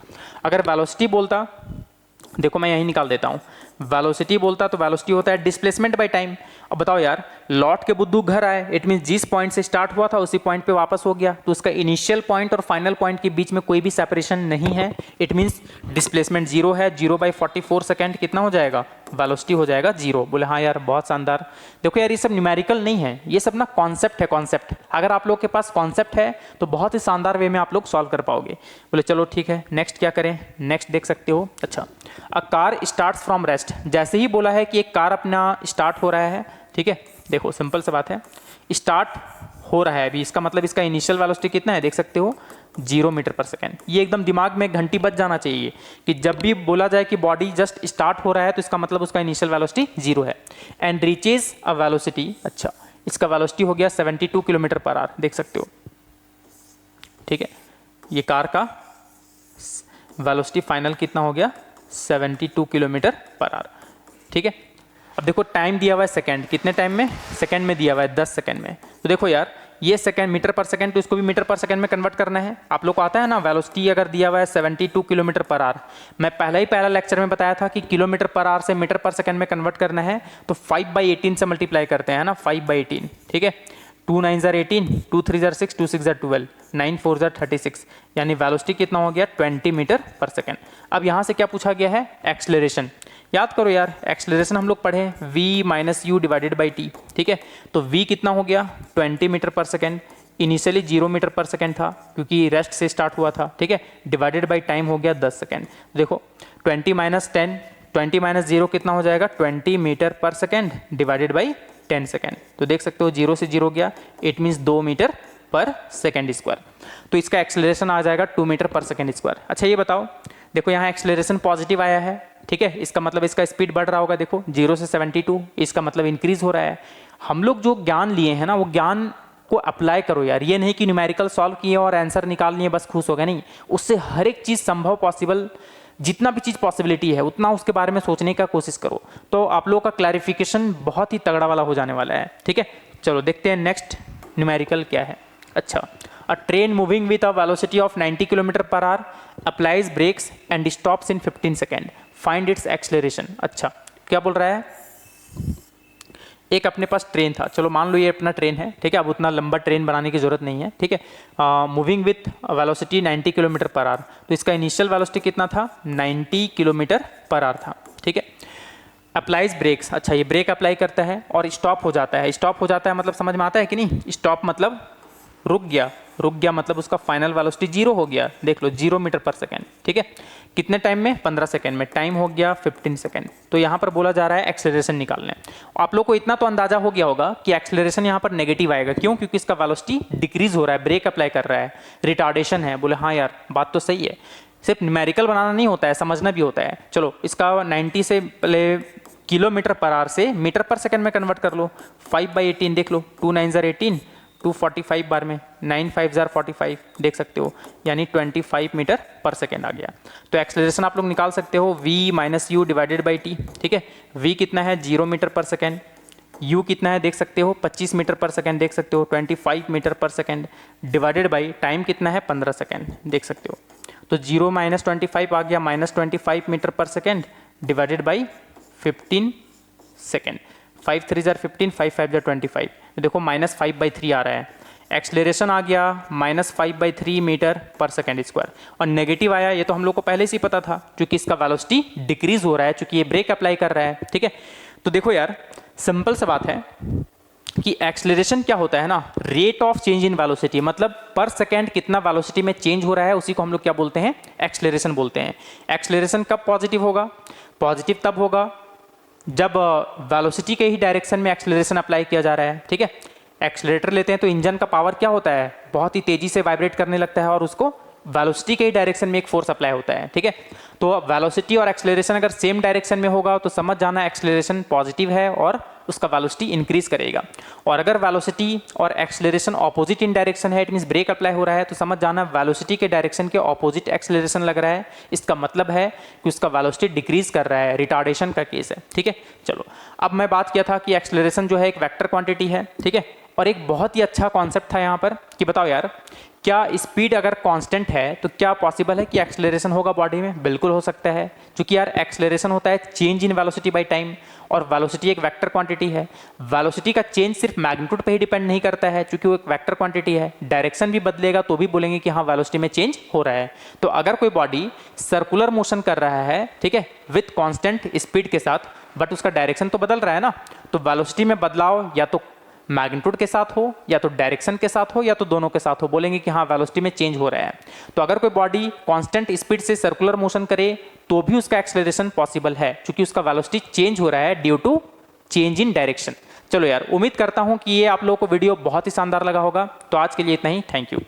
अगर वेलोसिटी बोलता, देखो मैं यही निकाल देता हूँ, वेलोसिटी बोलता तो वेलोसिटी होता है डिस्प्लेसमेंट बाय टाइम। अब बताओ यार, लौट के बुद्धू घर आए, इट मीन जिस पॉइंट से स्टार्ट हुआ था उसी पॉइंट पे वापस हो गया, तो उसका इनिशियल पॉइंट और फाइनल पॉइंट के बीच में कोई भी सेपरेशन नहीं है। इट मीन्स डिस्प्लेसमेंट 0 है। 0/44 सेकेंड कितना हो जाएगा, वेलोसिटी हो जाएगा 0। बोले हाँ यार बहुत शानदार। देखो यार ये सब न्यूमेरिकल नहीं है, ये सब ना कॉन्सेप्ट है, कॉन्सेप्ट। अगर आप लोग के पास कॉन्सेप्ट है तो बहुत ही शानदार वे में आप लोग सॉल्व कर पाओगे। बोले चलो ठीक है, नेक्स्ट क्या करें, नेक्स्ट देख सकते हो। अच्छा, a car starts from rest, जैसे ही बोला है कि एक कार अपना स्टार्ट हो रहा है। ठीक है, देखो सिंपल सी बात है, स्टार्ट हो रहा है अभी, इसका मतलब इसका इनिशियल वेलोसिटी कितना है देख सकते हो 0 मीटर पर सेकेंड। ये एकदम दिमाग में घंटी बज जाना चाहिए कि जब भी बोला जाए कि बॉडी जस्ट स्टार्ट हो रहा है तो इसका मतलब उसका इनिशियल वेलोसिटी 0 है। एंड रीचेज अ वेलोसिटी, अच्छा इसका वेलोसिटी हो गया 72 किलोमीटर पर आवर, देख सकते हो। ठीक है, ये कार का वेलोसिटी फाइनल कितना हो गया 72 किलोमीटर पर आवर। ठीक है, अब देखो टाइम दिया हुआ है सेकंड, कितने टाइम में, सेकंड में दिया हुआ है 10 सेकंड में। तो देखो यार ये सेकंड मीटर पर सेकंड, तो इसको भी मीटर पर सेकंड में कन्वर्ट करना है। आप लोग को आता है ना, वेलोसिटी अगर दिया हुआ है 72 किलोमीटर पर आवर, मैं पहला लेक्चर में बताया था कि किलोमीटर पर आवर से मीटर पर सेकंड में कन्वर्ट करना है तो 5/18 से मल्टीप्लाई करते हैं ना, 5/18। ठीक है, 2 9 जार 18, 2 3 जार 6, 2 6 जार 12, 9 4 जार 36, यानी वेलोसिटी कितना हो गया 20 मीटर पर सेकंड। अब यहाँ से क्या पूछा गया है, एक्सलेरेशन। याद करो यार, एक्सलेरेशन हम लोग पढ़े v - u divided by t। ठीक है, तो v कितना हो गया 20 मीटर पर सेकंड, इनिशियली 0 मीटर पर सेकंड था क्योंकि रेस्ट से स्टार्ट हुआ था। ठीक है, डिवाइडेड बाई टाइम हो गया 10 सेकंड। देखो 20 - 10, 20 - 0 कितना हो जाएगा 20 मीटर पर सेकंड डिवाइडेड बाई 10 सेकंड। तो देख सकते हो 0 से 0 गया, इट मीन्स 2 मीटर पर सेकंड स्क्वायर। तो इसका एक्सलेरेशन आ जाएगा 2 मीटर पर सेकंड स्क्वायर। अच्छा ये बताओ, देखो यहाँ एक्सलेरेशन पॉजिटिव आया है। ठीक है, इसका मतलब इसका स्पीड बढ़ रहा होगा, देखो 0 से 72, इसका मतलब इंक्रीज हो रहा है। हम लोग जो ज्ञान लिए हैं ना, वो ज्ञान को अप्लाई करो यार। ये नहीं कि न्यूमेरिकल सॉल्व किए और आंसर निकाल लिए बस खुश हो गए, नहीं। उससे हर एक चीज़ संभव, पॉसिबल, जितना भी चीज़ पॉसिबिलिटी है उतना उसके बारे में सोचने का कोशिश करो, तो आप लोगों का क्लैरिफिकेशन बहुत ही तगड़ा वाला हो जाने वाला है। ठीक है, चलो देखते हैं नेक्स्ट न्यूमेरिकल क्या है। अच्छा, a train moving with a velocity of 90 kilometre per hour applies brakes and stops in 15 second, find its acceleration. अच्छा, क्या बोल रहा है, एक अपने पास ट्रेन था, चलो मान लो ये अपना ट्रेन है। ठीक है, अब उतना लंबा ट्रेन बनाने की जरूरत नहीं है। ठीक है, moving with velocity 90 kilometre per our, तो इसका इनिशियल वेलोसिटी कितना था 90 किलोमीटर पर आवर था। ठीक है, अप्लाइज ब्रेक्स, अच्छा ये ब्रेक अप्लाई करता है और स्टॉप हो जाता है। स्टॉप हो जाता है मतलब समझ में आता है कि नहीं, स्टॉप मतलब रुक गया, रुक गया मतलब उसका फाइनल वेलोसिटी जीरो हो गया, देख लो 0 मीटर पर सेकेंड, ठीक है। कितने टाइम में? 15 सेकेंड में, टाइम हो गया 15 सेकेंड। तो यहाँ पर बोला जा रहा है एक्सेलरेशन निकालने। आप लोग को इतना तो अंदाजा हो गया होगा कि एक्सेलरेशन यहाँ पर नेगेटिव आएगा, क्यों? क्योंकि इसका वेलोसिटी डिक्रीज हो रहा है, ब्रेक अप्लाई कर रहा है, रिटार्डेशन है। बोले हाँ यार बात तो सही है, सिर्फ न्यूमेरिकल बनाना नहीं होता है, समझना भी होता है। चलो इसका 90 से पहले किलोमीटर पर आवर से मीटर पर सेकंड में कन्वर्ट कर लो। 5/18 देख लो, 2 9 18, 245 बार में 9 5 45 देख सकते हो, यानी 25 मीटर पर सेकेंड आ गया। तो एक्सेलरेशन आप लोग निकाल सकते हो v minus you divided by T, ठीक है। v कितना है? 0 मीटर पर सेकेंड। u कितना है देख सकते हो? 25 मीटर पर सेकेंड देख सकते हो, 25 मीटर पर सेकेंड डिवाइडेड बाई टाइम कितना है? 15 सेकेंड देख सकते हो। तो 0 माइनस 25 आ गया, माइनस 25 मीटर पर second divided by 15 second. 5 3 jar 15, 5 5 jar 25। तो देखो -5/3 आ रहा है। एक्सलेरेशन आ गया -5/3 मीटर पर सेकेंड स्क्वायर, और नेगेटिव आया, ये तो हम लोग को पहले से ही पता था, क्योंकि इसका वेलोसिटी डिक्रीज हो रहा है, क्योंकि ये ब्रेक अप्लाई कर रहा है, ठीक है। तो देखो यार सिंपल सा बात है कि एक्सेलरेशन क्या होता है ना, rate of change in velocity, मतलब पर सेकेंड कितना वेलोसिटी में चेंज हो रहा है, उसी को हम लोग क्या बोलते हैं? एक्सेलरेशन बोलते हैं। एक्सेलरेशन कब पॉजिटिव होगा? पॉजिटिव तब होगा जब वेलोसिटी के ही डायरेक्शन में एक्सेलरेशन अप्लाई किया जा रहा है, ठीक है। एक्सेलरेटर लेते हैं तो इंजन का पावर क्या होता है? बहुत ही तेजी से वाइब्रेट करने लगता है, और उसको वेलोसिटी के ही डायरेक्शन में एक फोर्स अप्लाई होता है, ठीक है। तो वेलोसिटी और एक्सेलरेशन अगर सेम डायरेक्शन में होगा तो समझ जाना एक्सेलरेशन पॉजिटिव है और उसका वेलोसिटी इंक्रीज करेगा। और अगर वेलोसिटी और एक्सेलरेशन ऑपोजिट इन डायरेक्शन है, इट मींस ब्रेक अप्लाई हो रहा है, तो समझ जाना वेलोसिटी के डायरेक्शन के ऑपोजिट एक्सेलरेशन लग रहा है। इसका मतलब है कि उसका वेलोसिटी डिक्रीज कर रहा है, रिटार्डेशन का केस है, ठीक है। चलो अब मैं बात किया था कि एक्सेलरेशन जो है एक वेक्टर क्वांटिटी है, ठीक है। और एक बहुत ही अच्छा कॉन्सेप्ट था यहाँ पर कि बताओ यार, क्या स्पीड अगर कांस्टेंट है तो क्या पॉसिबल है कि एक्सेलरेशन होगा बॉडी में? बिल्कुल हो सकता है, क्योंकि यार एक्सेलरेशन होता है change in velocity by time, और वेलोसिटी एक वेक्टर क्वांटिटी है। वेलोसिटी का चेंज सिर्फ मैग्नीट्यूड पे ही डिपेंड नहीं करता है, क्योंकि वो एक वेक्टर क्वांटिटी है। डायरेक्शन भी बदलेगा तो भी बोलेंगे कि हाँ वेलोसिटी में चेंज हो रहा है। तो अगर कोई बॉडी सर्कुलर मोशन कर रहा है, ठीक है, विथ कांस्टेंट स्पीड के साथ, बट उसका डायरेक्शन तो बदल रहा है ना, तो वेलोसिटी में बदलाव या तो मैग्नीट्यूड के साथ हो, या तो डायरेक्शन के साथ हो, या तो दोनों के साथ हो, बोलेंगे कि हाँ वेलोसिटी में चेंज हो रहा है। तो अगर कोई बॉडी कांस्टेंट स्पीड से सर्कुलर मोशन करे तो भी उसका एक्सेलरेशन पॉसिबल है, क्योंकि उसका वेलोसिटी चेंज हो रहा है due to change in direction. चलो यार, उम्मीद करता हूं कि ये आप लोगों को वीडियो बहुत ही शानदार लगा होगा। तो आज के लिए इतना ही, थैंक यू।